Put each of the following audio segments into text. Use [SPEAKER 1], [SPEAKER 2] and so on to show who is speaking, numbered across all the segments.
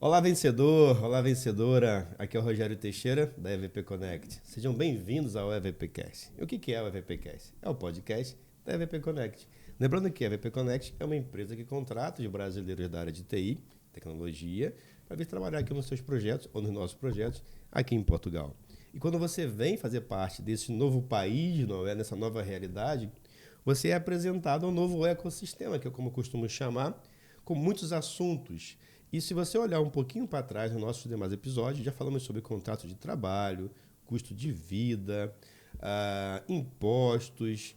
[SPEAKER 1] Olá, vencedor! Olá, vencedora! Aqui é o Rogério Teixeira, da EVP Connect. Sejam bem-vindos ao EVPcast. E o que é o EVPcast? É o podcast da EVP Connect. Lembrando que a EVP Connect é uma empresa que contrata os brasileiros da área de TI, tecnologia, para vir trabalhar aqui nos seus projetos ou nos nossos projetos aqui em Portugal. E quando você vem fazer parte desse novo país, não é, nessa nova realidade, você é apresentado a um novo ecossistema, que é como eu costumo chamar, com muitos assuntos. E se você olhar um pouquinho para trás nos nossos demais episódios, já falamos sobre contrato de trabalho, custo de vida, impostos,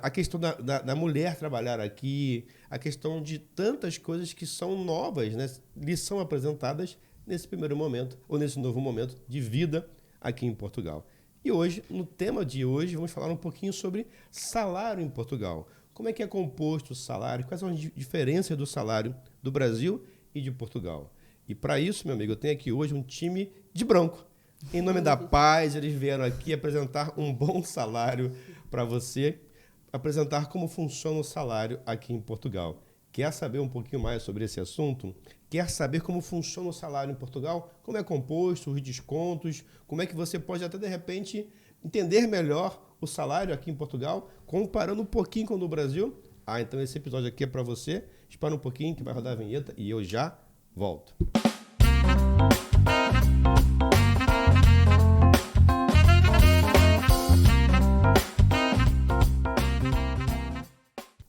[SPEAKER 1] a questão da mulher trabalhar aqui, a questão de tantas coisas que são novas, né? Lhes são apresentadas nesse primeiro momento, ou nesse novo momento de vida aqui em Portugal. E hoje, no tema de hoje, vamos falar um pouquinho sobre salário em Portugal. Como é que é composto o salário, quais são as diferenças do salário do Brasil e de Portugal. E para isso, meu amigo, eu tenho aqui hoje um time de branco. Em nome da paz, eles vieram aqui apresentar um bom salário para você, apresentar como funciona o salário aqui em Portugal. Quer saber um pouquinho mais sobre esse assunto? Quer saber como funciona o salário em Portugal? Como é composto, os descontos? Como é que você pode até, de repente, entender melhor o salário aqui em Portugal, comparando um pouquinho com o do Brasil? Então esse episódio aqui é para você. Espera um pouquinho que vai rodar a vinheta e eu já volto.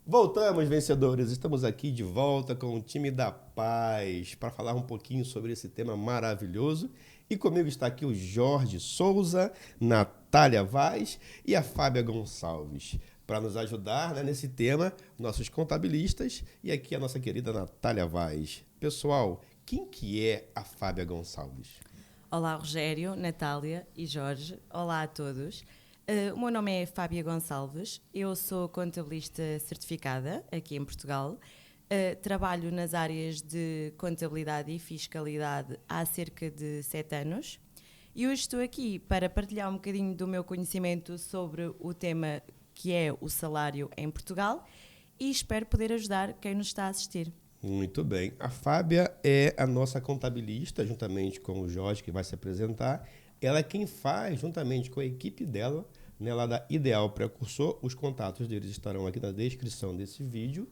[SPEAKER 1] Voltamos, vencedores! Estamos aqui de volta com o time da paz para falar um pouquinho sobre esse tema maravilhoso. E comigo está aqui o Jorge Souza, Natália Vaz e a Fábia Gonçalves. Para nos ajudar, né, nesse tema, nossos contabilistas e aqui a nossa querida Natália Vaz. Pessoal, quem que é a Fábia Gonçalves?
[SPEAKER 2] Olá, Rogério, Natália e Jorge. Olá a todos. O meu nome é Fábia Gonçalves, eu sou contabilista certificada aqui em Portugal. Trabalho nas áreas de contabilidade e fiscalidade há cerca de 7 anos. E hoje estou aqui para partilhar um bocadinho do meu conhecimento sobre o tema que é o salário em Portugal e espero poder ajudar quem nos está a assistir.
[SPEAKER 1] Muito bem. A Fábia é a nossa contabilista, juntamente com o Jorge, que vai se apresentar. Ela é quem faz, juntamente com a equipe dela, né, lá da Ideal Precursor, os contatos deles estarão aqui na descrição desse vídeo.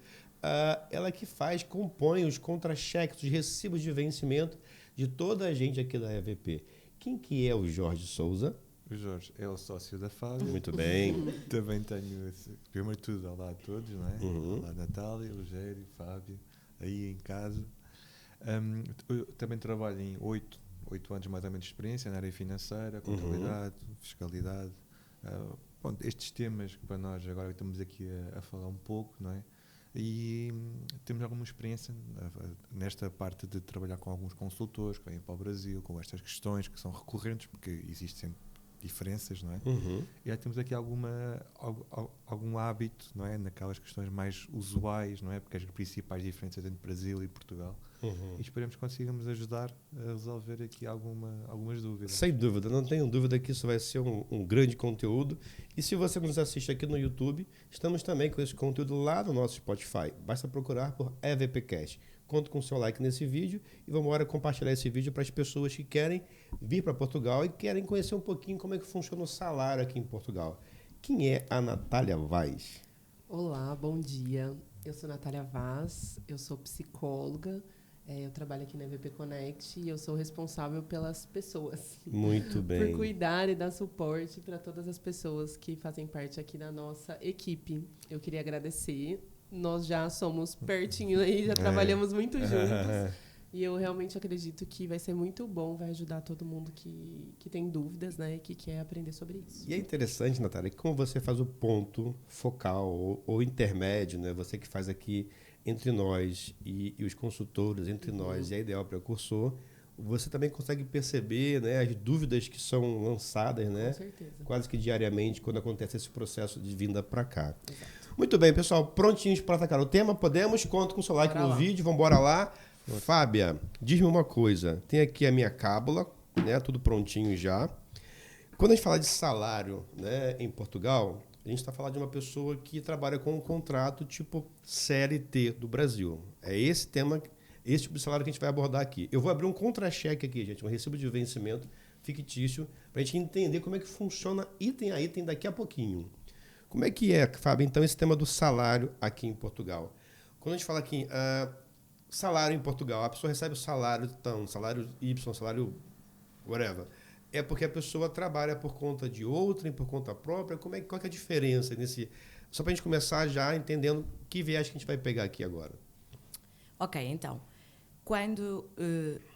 [SPEAKER 1] Ela que faz, compõe os contra-cheques, os recibos de vencimento de toda a gente aqui da EVP. Quem que é o Jorge Souza?
[SPEAKER 3] O Jorge é o sócio da Fábia.
[SPEAKER 1] Muito bem.
[SPEAKER 3] Também tenho, primeiro de tudo, olá a todos, não é? Olá Natália, Rogério, Fábio, aí em casa. Eu também trabalho em 8 anos mais ou menos de experiência na área financeira, contabilidade, fiscalidade. Estes temas que para nós agora estamos aqui a falar um pouco, não é? E temos alguma experiência nesta parte de trabalhar com alguns consultores que vêm para o Brasil, com estas questões que são recorrentes, porque existem sempre diferenças, não é? E aí temos aqui algum hábito, não é? Naquelas questões mais usuais, não é? Porque as principais diferenças entre Brasil e Portugal. E esperemos que consigamos ajudar a resolver aqui algumas dúvidas.
[SPEAKER 1] Sem dúvida, não tenho dúvida que isso vai ser um grande conteúdo. E se você nos assiste aqui no YouTube, estamos também com esse conteúdo lá no nosso Spotify. Basta procurar por EVPcast. Conto com o seu like nesse vídeo e vamos agora compartilhar esse vídeo para as pessoas que querem vir para Portugal e querem conhecer um pouquinho como é que funciona o salário aqui em Portugal. Quem é a Natália Vaz?
[SPEAKER 4] Olá, bom dia. Eu sou Natália Vaz, eu sou psicóloga, eu trabalho aqui na EVP Connect e eu sou responsável pelas pessoas.
[SPEAKER 1] Muito bem.
[SPEAKER 4] Por cuidar e dar suporte para todas as pessoas que fazem parte aqui da nossa equipe. Eu queria agradecer. Nós já somos pertinho aí, já trabalhamos muito juntos. E eu realmente acredito que vai ser muito bom, vai ajudar todo mundo que tem dúvidas, né, e que quer aprender sobre isso.
[SPEAKER 1] E é interessante, Natália, que como você faz o ponto focal ou intermédio, né, você que faz aqui entre nós e os consultores, entre nós e a Ideal Precursor, você também consegue perceber, né, as dúvidas que são lançadas, né,
[SPEAKER 4] com certeza,
[SPEAKER 1] quase que diariamente quando acontece esse processo de vinda para cá.
[SPEAKER 4] Exato.
[SPEAKER 1] Muito bem, pessoal, prontinhos para atacar o tema? Podemos? Conto com o seu like no vídeo, vamos embora lá. Fábia, diz-me uma coisa, tem aqui a minha cábula, né, tudo prontinho já. Quando a gente fala de salário, né, em Portugal, a gente está falando de uma pessoa que trabalha com um contrato tipo CLT do Brasil. É esse tema Esse tipo de salário que a gente vai abordar aqui. Eu vou abrir um contra-cheque aqui, gente, um recibo de vencimento fictício, para a gente entender como é que funciona item a item daqui a pouquinho. Como é que é, Fábio, então, esse tema do salário aqui em Portugal? Quando a gente fala aqui, salário em Portugal, a pessoa recebe o salário tão, salário Y, salário whatever. É porque a pessoa trabalha por conta de outrem, por conta própria? Qual que é a diferença nesse... Só para a gente começar já entendendo que viés que a gente vai pegar aqui agora.
[SPEAKER 2] Ok, então, quando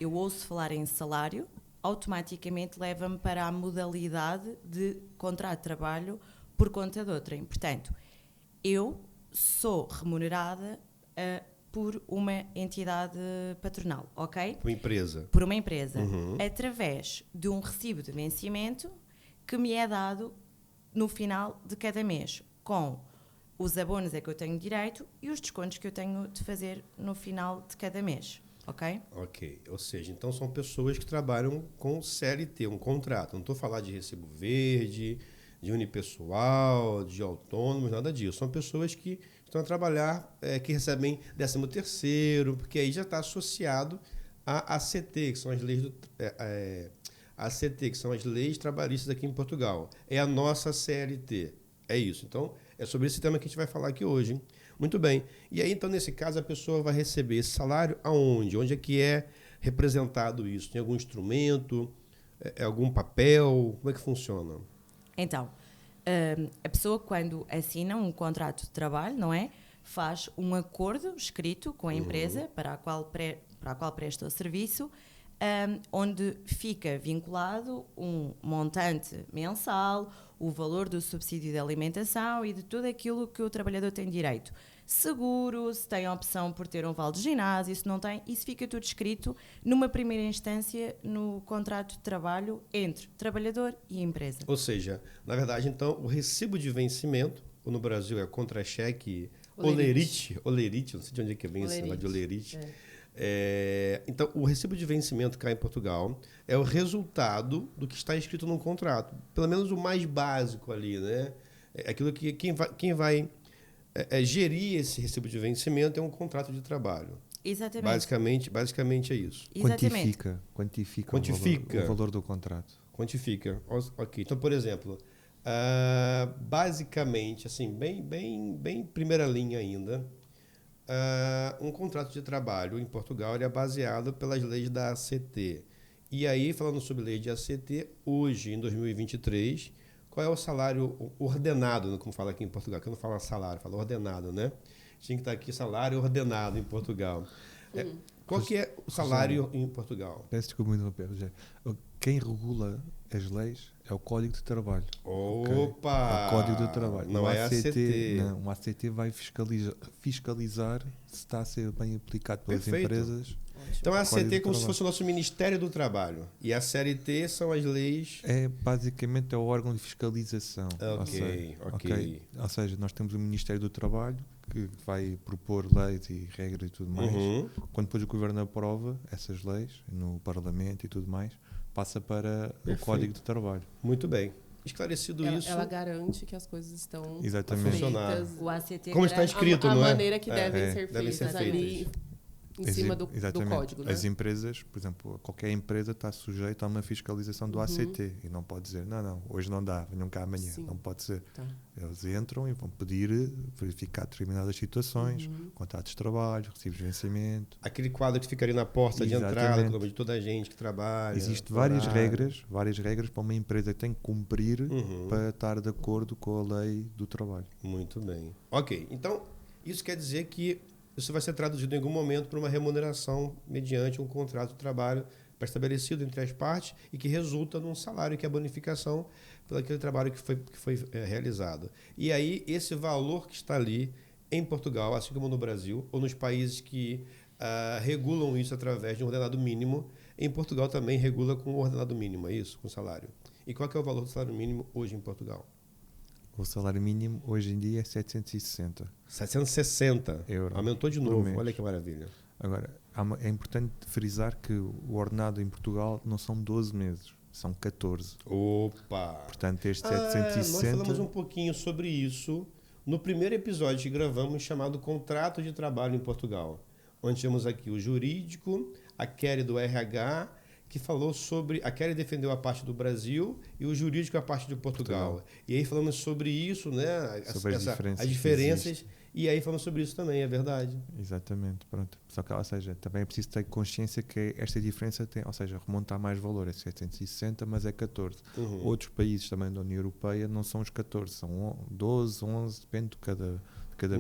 [SPEAKER 2] eu ouço falar em salário, automaticamente leva-me para a modalidade de contrato de trabalho por conta de outrem. Portanto, eu sou remunerada por uma entidade patronal, ok?
[SPEAKER 1] Por empresa.
[SPEAKER 2] Por uma empresa, através de um recibo de vencimento que me é dado no final de cada mês, com os abonos a que eu tenho direito e os descontos que eu tenho de fazer no final de cada mês, ok?
[SPEAKER 1] Ok, ou seja, então são pessoas que trabalham com CLT, um contrato. Não estou falando de recibo verde, de unipessoal, de autônomos, nada disso. São pessoas que estão a trabalhar, que recebem 13º, porque aí já está associado à ACT, que são as leis do... ACT, que são as leis trabalhistas aqui em Portugal. É a nossa CLT. É isso. Então, é sobre esse tema que a gente vai falar aqui hoje. Hein? Muito bem. E aí, então, nesse caso, a pessoa vai receber esse salário aonde? Onde é que é representado isso? Tem algum instrumento? Algum papel? Como é que funciona?
[SPEAKER 2] Então, a pessoa, quando assina um contrato de trabalho, não é? Faz um acordo escrito com a empresa para a qual presta o serviço, onde fica vinculado um montante mensal, o valor do subsídio de alimentação e de tudo aquilo que o trabalhador tem direito. Seguro, se tem a opção por ter um vale de ginásio, se não tem, isso fica tudo escrito numa primeira instância no contrato de trabalho entre trabalhador e empresa.
[SPEAKER 1] Ou seja, na verdade, então, o recibo de vencimento, ou no Brasil é contra-cheque, olerite, não sei de onde é que vem esse negócio de olerite. Então, o recibo de vencimento cá em Portugal é o resultado do que está escrito no contrato. Pelo menos o mais básico ali, né? Aquilo que quem vai gerir esse recibo de vencimento é um contrato de trabalho.
[SPEAKER 2] Exatamente.
[SPEAKER 1] Basicamente é isso.
[SPEAKER 2] Exatamente.
[SPEAKER 3] Quantifica o valor do contrato.
[SPEAKER 1] Quantifica. Ok. Então, por exemplo, basicamente, assim, bem primeira linha ainda, um contrato de trabalho em Portugal ele é baseado pelas leis da ACT. E aí, falando sobre lei de ACT, hoje, em 2023, qual é o salário ordenado, como fala aqui em Portugal? Que eu não falo salário, falo ordenado, né? Tinha que estar aqui salário ordenado em Portugal. Qual que é o salário em Portugal?
[SPEAKER 3] Peço desculpa me interromper, Rogério. Quem regula as leis é o Código de Trabalho.
[SPEAKER 1] Opa!
[SPEAKER 3] É o Código de Trabalho.
[SPEAKER 1] Não é a ACT.
[SPEAKER 3] Não, o ACT vai fiscalizar se está a ser bem aplicado pelas empresas.
[SPEAKER 1] Então a ACT é como se fosse o nosso Ministério do Trabalho. E a CLT são as leis...
[SPEAKER 3] Basicamente é o órgão de fiscalização.
[SPEAKER 1] Ok.
[SPEAKER 3] Ou seja, nós temos o Ministério do Trabalho que vai propor leis e regras e tudo mais. Quando depois o Governo aprova essas leis no Parlamento e tudo mais, passa para o Código de Trabalho.
[SPEAKER 1] Muito bem. Esclarecido isso...
[SPEAKER 4] Ela garante que as coisas estão
[SPEAKER 1] funcionar.
[SPEAKER 2] O ACT
[SPEAKER 1] como está escrito,
[SPEAKER 4] a
[SPEAKER 1] não é?
[SPEAKER 4] maneira que devem ser feitas ali em cima do código. Né?
[SPEAKER 3] As empresas, por exemplo, qualquer empresa está sujeita a uma fiscalização do ACT e não pode dizer, não, hoje não dá, venham cá amanhã. Sim. Não pode ser.
[SPEAKER 4] Tá.
[SPEAKER 3] Eles entram e vão pedir, verificar determinadas situações, contratos de trabalho, recibos de vencimento.
[SPEAKER 1] Aquele quadro que fica ali na porta de entrada, de toda a gente que trabalha.
[SPEAKER 3] Existem várias regras para uma empresa que tem que cumprir para estar de acordo com a lei do trabalho.
[SPEAKER 1] Muito bem. Ok, então isso quer dizer que isso vai ser traduzido em algum momento para uma remuneração mediante um contrato de trabalho estabelecido entre as partes e que resulta num salário, que é a bonificação pelo aquele trabalho que foi realizado. E aí, esse valor que está ali em Portugal, assim como no Brasil, ou nos países que regulam isso através de um ordenado mínimo, em Portugal também regula com o ordenado mínimo, é isso? Com o salário. E qual que é o valor do salário mínimo hoje em Portugal?
[SPEAKER 3] O salário mínimo hoje em dia é 760.
[SPEAKER 1] 760
[SPEAKER 3] euros.
[SPEAKER 1] Aumentou de novo, olha que maravilha.
[SPEAKER 3] Agora, é importante frisar que o ordenado em Portugal não são 12 meses, são 14.
[SPEAKER 1] Opa!
[SPEAKER 3] Portanto, este 760...
[SPEAKER 1] Nós falamos um pouquinho sobre isso no primeiro episódio que gravamos chamado Contrato de Trabalho em Portugal. onde temos aqui o jurídico, a Kelly do RH, que falou sobre... A Kelly defendeu a parte do Brasil e o jurídico a parte de Portugal. E aí falamos sobre isso, né?
[SPEAKER 3] Sobre
[SPEAKER 1] as diferenças. E aí falamos sobre isso também, é verdade.
[SPEAKER 3] Exatamente, pronto. Só que, ou seja, também é preciso ter consciência que esta diferença tem, ou seja, remonta a mais valor, é 760, mas é 14. Outros países também da União Europeia não são os 14, são 12, 11, depende de cada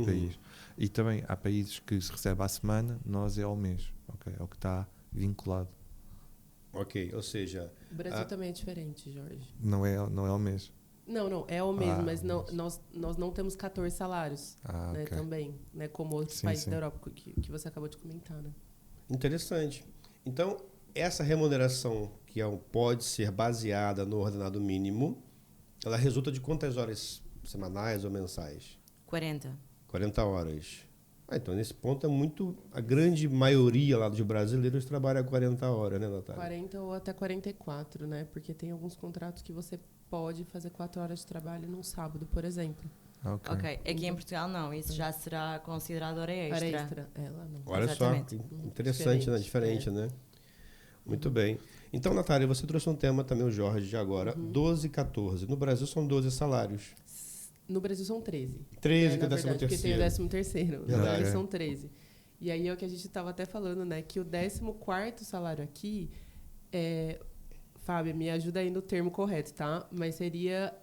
[SPEAKER 3] país. E também há países que se recebe à semana, nós é ao mês, ok? É o que está vinculado.
[SPEAKER 1] Ok, ou seja...
[SPEAKER 4] O Brasil também é diferente, Jorge.
[SPEAKER 3] Não é ao mês.
[SPEAKER 4] Não, é o mesmo, mas nós não temos 14 salários, né,
[SPEAKER 3] ok.
[SPEAKER 4] também, né, como outros países da Europa, que você acabou de comentar, né?
[SPEAKER 1] Interessante. Então, essa remuneração, que pode ser baseada no ordenado mínimo, ela resulta de quantas horas semanais ou mensais?
[SPEAKER 2] 40.
[SPEAKER 1] 40 horas. Então, nesse ponto, a grande maioria lá dos brasileiros trabalha 40 horas, né, Natália?
[SPEAKER 4] 40 ou até 44, né? Porque tem alguns contratos que você pode fazer 4 horas de trabalho num sábado, por exemplo.
[SPEAKER 2] Ok. Aqui em Portugal não, isso já será considerado hora extra.
[SPEAKER 4] Hora extra, lá não.
[SPEAKER 1] Olha
[SPEAKER 2] Exatamente.
[SPEAKER 1] só, interessante, né? Diferente, né? Muito bem. Então, Natália, você trouxe um tema também, o Jorge, de agora, 12 e 14. No Brasil são 12 salários.
[SPEAKER 4] No Brasil são 13.
[SPEAKER 1] 13, que é o 13º.
[SPEAKER 4] Porque tem o 13º.
[SPEAKER 1] Verdade.
[SPEAKER 4] Eles são 13. E aí é o que a gente estava até falando, né? Que o 14º salário aqui, Fábio, me ajuda aí no termo correto, tá? Mas seria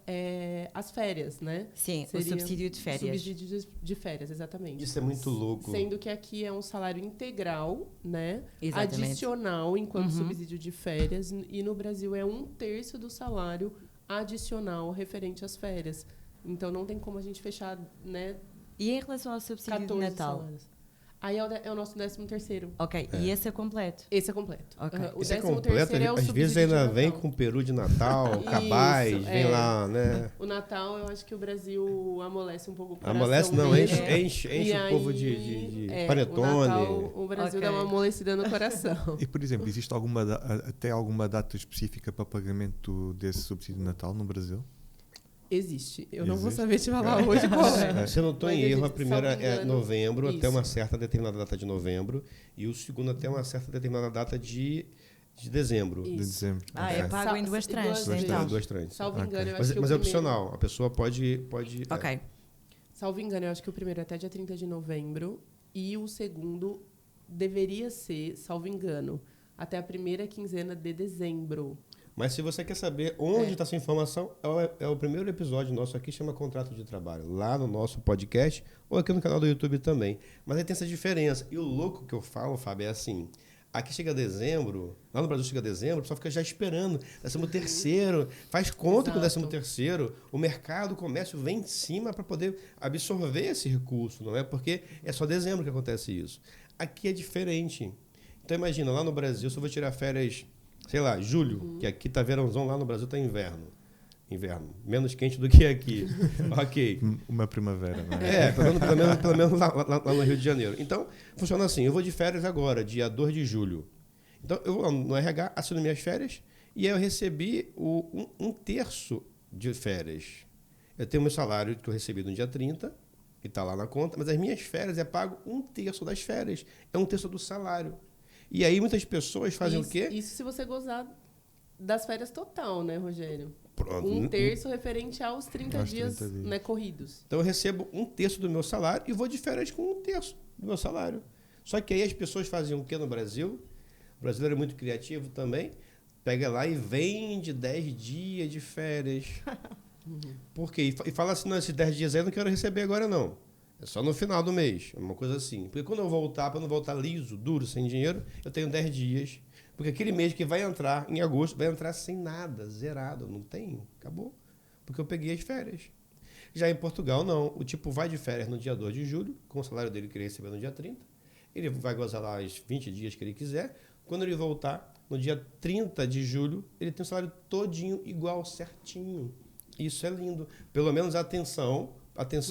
[SPEAKER 4] as férias, né?
[SPEAKER 2] Sim,
[SPEAKER 4] seria
[SPEAKER 2] o subsídio de férias.
[SPEAKER 4] Subsídio de férias, exatamente.
[SPEAKER 1] Isso é muito louco.
[SPEAKER 4] Sendo que aqui é um salário integral, né?
[SPEAKER 2] Exatamente.
[SPEAKER 4] Adicional enquanto subsídio de férias. E no Brasil é 1/3 do salário adicional referente às férias. Então não tem como a gente fechar, né?
[SPEAKER 2] E em relação ao subsídio de
[SPEAKER 4] 14
[SPEAKER 2] Natal?
[SPEAKER 4] salários. Aí é o nosso 13º.
[SPEAKER 2] Ok, e esse é completo?
[SPEAKER 4] Esse é completo.
[SPEAKER 2] Ok.
[SPEAKER 4] O
[SPEAKER 1] Esse é
[SPEAKER 4] 13º
[SPEAKER 1] completo,
[SPEAKER 4] é o
[SPEAKER 1] às vezes
[SPEAKER 4] subsídio de
[SPEAKER 1] ainda
[SPEAKER 4] Natal.
[SPEAKER 1] vem com peru de Natal, cabaz, vem lá, né?
[SPEAKER 4] O Natal, eu acho que o Brasil amolece um pouco o coração.
[SPEAKER 1] Amolece não,
[SPEAKER 4] dele.
[SPEAKER 1] enche o povo de panetone.
[SPEAKER 4] O Natal, o Brasil
[SPEAKER 2] Ok.
[SPEAKER 4] dá uma amolecida no coração.
[SPEAKER 3] E, por exemplo, existe até alguma data específica para pagamento desse subsídio de Natal no Brasil?
[SPEAKER 4] Existe. Eu não vou
[SPEAKER 3] Existe?
[SPEAKER 4] saber te falar hoje qual é.
[SPEAKER 1] Se eu não estou em
[SPEAKER 4] Mas
[SPEAKER 1] erro, a
[SPEAKER 4] existe,
[SPEAKER 1] primeira
[SPEAKER 4] salvo
[SPEAKER 1] é
[SPEAKER 4] engano,
[SPEAKER 1] novembro, até
[SPEAKER 4] isso.
[SPEAKER 1] uma certa determinada data de novembro, e o segundo até uma certa determinada data de dezembro.
[SPEAKER 4] Isso.
[SPEAKER 3] De dezembro.
[SPEAKER 2] É pago em duas tranches, então.
[SPEAKER 1] Duas tranches.
[SPEAKER 4] Salvo
[SPEAKER 3] Ok.
[SPEAKER 4] engano, eu acho
[SPEAKER 1] Mas
[SPEAKER 4] que
[SPEAKER 1] é
[SPEAKER 4] o primeiro...
[SPEAKER 1] opcional, a pessoa pode
[SPEAKER 2] Ok.
[SPEAKER 4] Salvo engano, eu acho que o primeiro é até dia 30 de novembro e o segundo deveria ser, salvo engano, até a primeira quinzena de dezembro.
[SPEAKER 1] Mas se você quer saber onde está essa informação, é o primeiro episódio nosso aqui, chama Contrato de Trabalho, lá no nosso podcast ou aqui no canal do YouTube também. Mas aí tem essa diferença. E o louco que eu falo, Fábio, é assim, aqui chega dezembro, lá no Brasil chega dezembro, o pessoal fica já esperando, 13º, faz conta com o 13º, o mercado, o comércio vem em cima para poder absorver esse recurso, não é? Porque é só dezembro que acontece isso. Aqui é diferente. Então imagina, lá no Brasil, se eu vou tirar férias, sei lá, julho, que aqui tá verãozão, lá no Brasil tá inverno. Menos quente do que aqui. Ok.
[SPEAKER 3] Uma primavera, não é?
[SPEAKER 1] Pelo menos lá no Rio de Janeiro. Então, funciona assim, eu vou de férias agora, dia 2 de julho. Então, eu vou no RH, assino minhas férias, e aí eu recebi um terço de férias. Eu tenho meu salário que eu recebi no dia 30, que está lá na conta, mas as minhas férias é pago 1/3 das férias. É 1/3 do salário. E aí muitas pessoas fazem o quê?
[SPEAKER 4] Isso se você gozar das férias total, né, Rogério?
[SPEAKER 1] Pronto.
[SPEAKER 4] 1/3 referente aos 30
[SPEAKER 3] Aos
[SPEAKER 4] dias,
[SPEAKER 3] 30 dias.
[SPEAKER 4] né, corridos.
[SPEAKER 1] Então eu recebo 1/3 do meu salário e vou de férias com 1/3 do meu salário. Só que aí as pessoas fazem o quê no Brasil? O brasileiro é muito criativo também. Pega lá e vende 10 dias de férias. Por quê? E fala assim, não, esses 10 dias aí eu não quero receber agora não. É só no final do mês, é uma coisa assim. Porque quando eu voltar, para não voltar liso, duro, sem dinheiro, eu tenho 10 dias. Porque aquele mês que vai entrar, em agosto, vai entrar sem nada, zerado. Não tem, acabou. Porque eu peguei as férias. Já em Portugal, não. O tipo vai de férias no dia 2 de julho, com o salário dele que ele recebeu no dia 30. Ele vai gozar lá os 20 dias que ele quiser. Quando ele voltar, no dia 30 de julho, ele tem o salário todinho igual, certinho. Isso é lindo. Pelo menos atenção,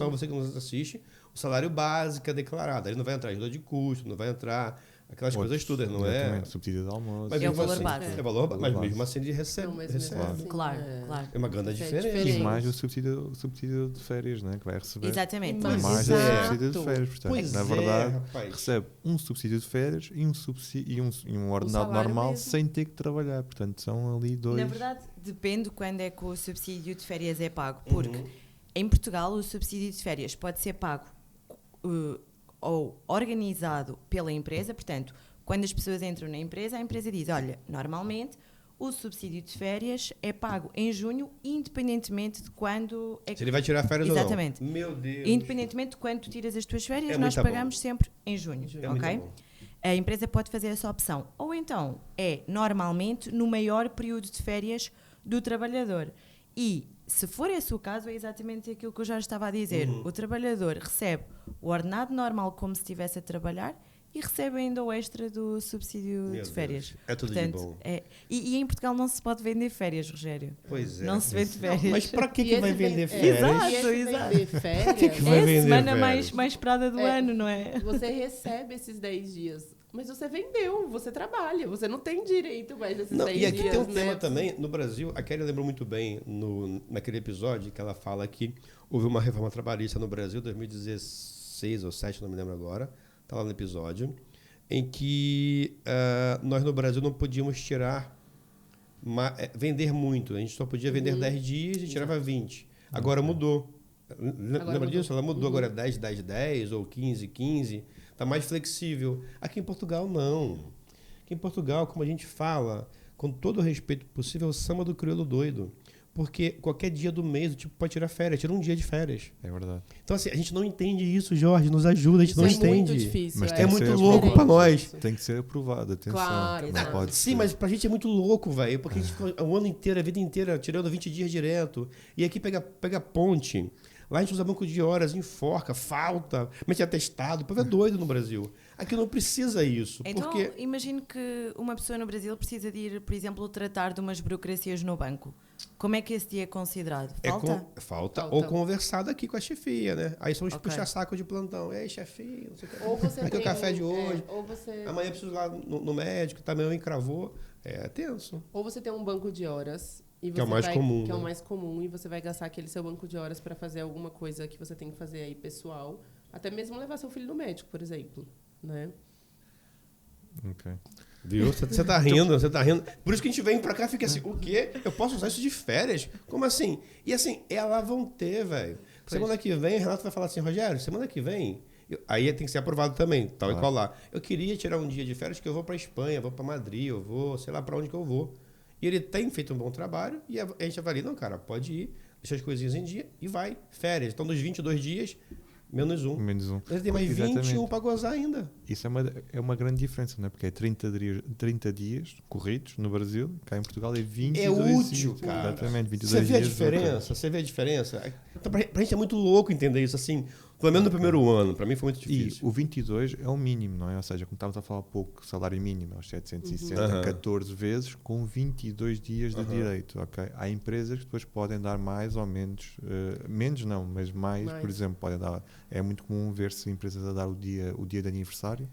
[SPEAKER 1] você que nos assiste, o salário básico é declarado. Ele não vai entrar ajuda de custo, não vai entrar aquelas coisas todas, não
[SPEAKER 3] Exatamente, subsídio de almoço.
[SPEAKER 1] Mas
[SPEAKER 2] É o
[SPEAKER 1] mesmo
[SPEAKER 2] valor
[SPEAKER 1] assim,
[SPEAKER 2] base.
[SPEAKER 1] É valor base, mas
[SPEAKER 3] Valor
[SPEAKER 1] mesmo assim ele recebe.
[SPEAKER 4] Não, mas
[SPEAKER 1] recebe.
[SPEAKER 4] mesmo assim,
[SPEAKER 2] Claro, claro.
[SPEAKER 1] É uma grande
[SPEAKER 4] Isso é
[SPEAKER 1] diferença.
[SPEAKER 4] diferente.
[SPEAKER 3] E mais o subsídio de férias, né? Que vai receber.
[SPEAKER 2] Exatamente.
[SPEAKER 4] Mas
[SPEAKER 3] Mais o
[SPEAKER 4] exato.
[SPEAKER 3] subsídio de férias. Portanto,
[SPEAKER 1] Pois
[SPEAKER 3] na verdade,
[SPEAKER 1] rapaz.
[SPEAKER 3] recebe um subsídio de férias e um ordenado
[SPEAKER 4] salário
[SPEAKER 3] normal
[SPEAKER 4] mesmo.
[SPEAKER 3] sem ter que trabalhar. Portanto, são ali dois.
[SPEAKER 2] Na verdade, depende quando é que o subsídio de férias é pago. Porque em Portugal o subsídio de férias pode ser pago ou organizado pela empresa. Portanto, quando as pessoas entram na empresa, a empresa diz, olha, normalmente o subsídio de férias é pago em junho, independentemente de quando é
[SPEAKER 1] Se ele vai tirar férias
[SPEAKER 2] Exatamente.
[SPEAKER 1] ou não. Meu Deus.
[SPEAKER 2] Independentemente de quando tu tiras as tuas férias,
[SPEAKER 1] É
[SPEAKER 2] nós
[SPEAKER 1] muito
[SPEAKER 2] pagamos
[SPEAKER 1] bom.
[SPEAKER 2] sempre em junho,
[SPEAKER 1] É
[SPEAKER 2] ok?
[SPEAKER 1] muito bom.
[SPEAKER 2] A empresa pode fazer essa opção. Ou então é normalmente no maior período de férias do trabalhador. E se for esse o caso, é exatamente aquilo que eu já estava a dizer. O trabalhador recebe o ordenado normal como se estivesse a trabalhar e recebe ainda o extra do subsídio
[SPEAKER 1] Meu
[SPEAKER 2] de férias.
[SPEAKER 1] Deus, é tudo
[SPEAKER 2] Portanto,
[SPEAKER 1] de bom.
[SPEAKER 2] e em Portugal não se pode vender férias, Rogério.
[SPEAKER 1] Pois é.
[SPEAKER 2] Não se vende férias.
[SPEAKER 1] Mas para que,
[SPEAKER 4] E
[SPEAKER 1] que vai
[SPEAKER 4] esse
[SPEAKER 1] vender
[SPEAKER 4] vem-
[SPEAKER 1] férias?
[SPEAKER 2] Exato.
[SPEAKER 4] E esse
[SPEAKER 2] exato.
[SPEAKER 4] vender férias,
[SPEAKER 1] Vai
[SPEAKER 2] É a
[SPEAKER 1] vender
[SPEAKER 2] semana
[SPEAKER 1] férias.
[SPEAKER 2] mais esperada do
[SPEAKER 4] É.
[SPEAKER 2] ano, não é?
[SPEAKER 4] você recebe esses 10 dias. Mas você vendeu, você trabalha, você não tem direito mais desses
[SPEAKER 1] Não,
[SPEAKER 4] 10
[SPEAKER 1] e aqui
[SPEAKER 4] dias.
[SPEAKER 1] tem um
[SPEAKER 4] né?
[SPEAKER 1] tema também, no Brasil, a Kelly lembrou muito bem naquele episódio que ela fala que houve uma reforma trabalhista no Brasil, 2016 ou 2017, não me lembro agora, está lá no episódio, em que nós no Brasil não podíamos vender muito, a gente só podia vender 10 dias e tirava 20. Agora mudou. Lembra
[SPEAKER 4] mudou.
[SPEAKER 1] disso? Ela mudou, agora é 10, 10, 10 ou 15, 15. Está mais flexível. Aqui em Portugal, não. Aqui em Portugal, como a gente fala, com todo o respeito possível, é o samba do crioulo doido. Porque qualquer dia do mês o tipo pode tirar férias, tira um dia de férias.
[SPEAKER 3] É verdade.
[SPEAKER 1] Então, assim, a gente não entende isso, Jorge, nos ajuda, a gente
[SPEAKER 4] Isso
[SPEAKER 1] não
[SPEAKER 4] é
[SPEAKER 1] entende.
[SPEAKER 4] muito difícil.
[SPEAKER 3] Mas
[SPEAKER 1] É
[SPEAKER 3] tem que
[SPEAKER 1] muito
[SPEAKER 3] ser
[SPEAKER 1] louco
[SPEAKER 3] aprovado.
[SPEAKER 1] para nós.
[SPEAKER 3] Tem que ser aprovado, atenção.
[SPEAKER 4] Claro,
[SPEAKER 3] Não
[SPEAKER 4] exato.
[SPEAKER 3] pode
[SPEAKER 1] Sim,
[SPEAKER 3] ser.
[SPEAKER 1] mas pra gente é muito louco, velho. Porque a gente fica o ano inteiro, a vida inteira, tirando 20 dias direto. E aqui pega ponte. Lá a gente usa banco de horas, enforca, falta, mete atestado. O povo é doido no Brasil. Aqui não precisa isso.
[SPEAKER 2] Então,
[SPEAKER 1] porque
[SPEAKER 2] imagino que uma pessoa no Brasil precisa de ir, por exemplo, tratar de umas burocracias no banco. Como é que esse dia é considerado? Falta?
[SPEAKER 1] Falta.
[SPEAKER 4] Falta.
[SPEAKER 1] Ou conversado aqui com a chefia, né? Aí são os
[SPEAKER 2] Ok.
[SPEAKER 1] puxa-saco de plantão. Ei, chefia, não sei o que.
[SPEAKER 4] Ou você
[SPEAKER 1] Aqui é
[SPEAKER 4] tem
[SPEAKER 1] o café de hoje.
[SPEAKER 4] ou você
[SPEAKER 1] Amanhã eu preciso ir lá no médico, também eu encravou. É tenso.
[SPEAKER 4] Ou você tem um banco de horas. E você
[SPEAKER 1] Que é o mais comum,
[SPEAKER 4] Que é o
[SPEAKER 1] né?
[SPEAKER 4] mais comum. E você vai gastar aquele seu banco de horas para fazer alguma coisa que você tem que fazer aí pessoal. Até mesmo levar seu filho no médico, por exemplo. Né?
[SPEAKER 3] Ok.
[SPEAKER 1] Viu? Você tá rindo, você tá rindo. Por isso que a gente vem pra cá e fica assim, o quê? Eu posso usar isso de férias? Como assim? E assim, elas vão ter, velho. Semana que vem, o Renato vai falar assim, Rogério, semana que vem... Aí tem que ser aprovado também, tal e qual lá. Eu queria tirar um dia de férias que eu vou pra Espanha, vou pra Madrid, eu vou, sei lá pra onde que eu vou. E ele tem feito um bom trabalho e a gente avalia, não, cara, pode ir, deixa as coisinhas em dia e vai. Férias. Então, dos 22 dias, menos um.
[SPEAKER 3] Menos um.
[SPEAKER 1] Ele tem mais
[SPEAKER 3] Exatamente.
[SPEAKER 1] 21 pra gozar ainda.
[SPEAKER 3] Isso é uma grande diferença, não é? Porque é 30 dias corridos no Brasil, cá em Portugal é 22
[SPEAKER 1] É útil,
[SPEAKER 3] dias.
[SPEAKER 1] cara.
[SPEAKER 3] Exatamente, 22
[SPEAKER 1] Você vê a
[SPEAKER 3] dias.
[SPEAKER 1] diferença? Você vê a diferença? Então, pra gente é muito louco entender isso, assim, pelo menos no primeiro ano. Pra mim foi muito
[SPEAKER 3] E
[SPEAKER 1] difícil.
[SPEAKER 3] o 22 é o mínimo, não é? Ou seja, como estávamos a falar há pouco, salário mínimo aos 760,
[SPEAKER 1] Uhum.
[SPEAKER 3] 14 vezes, com 22 dias de
[SPEAKER 1] Uhum.
[SPEAKER 3] direito, ok? Há empresas que depois podem dar mais ou menos, menos não, mas mais,
[SPEAKER 4] Mais.
[SPEAKER 3] por exemplo, podem dar, é muito comum ver-se empresas a dar o dia de aniversário.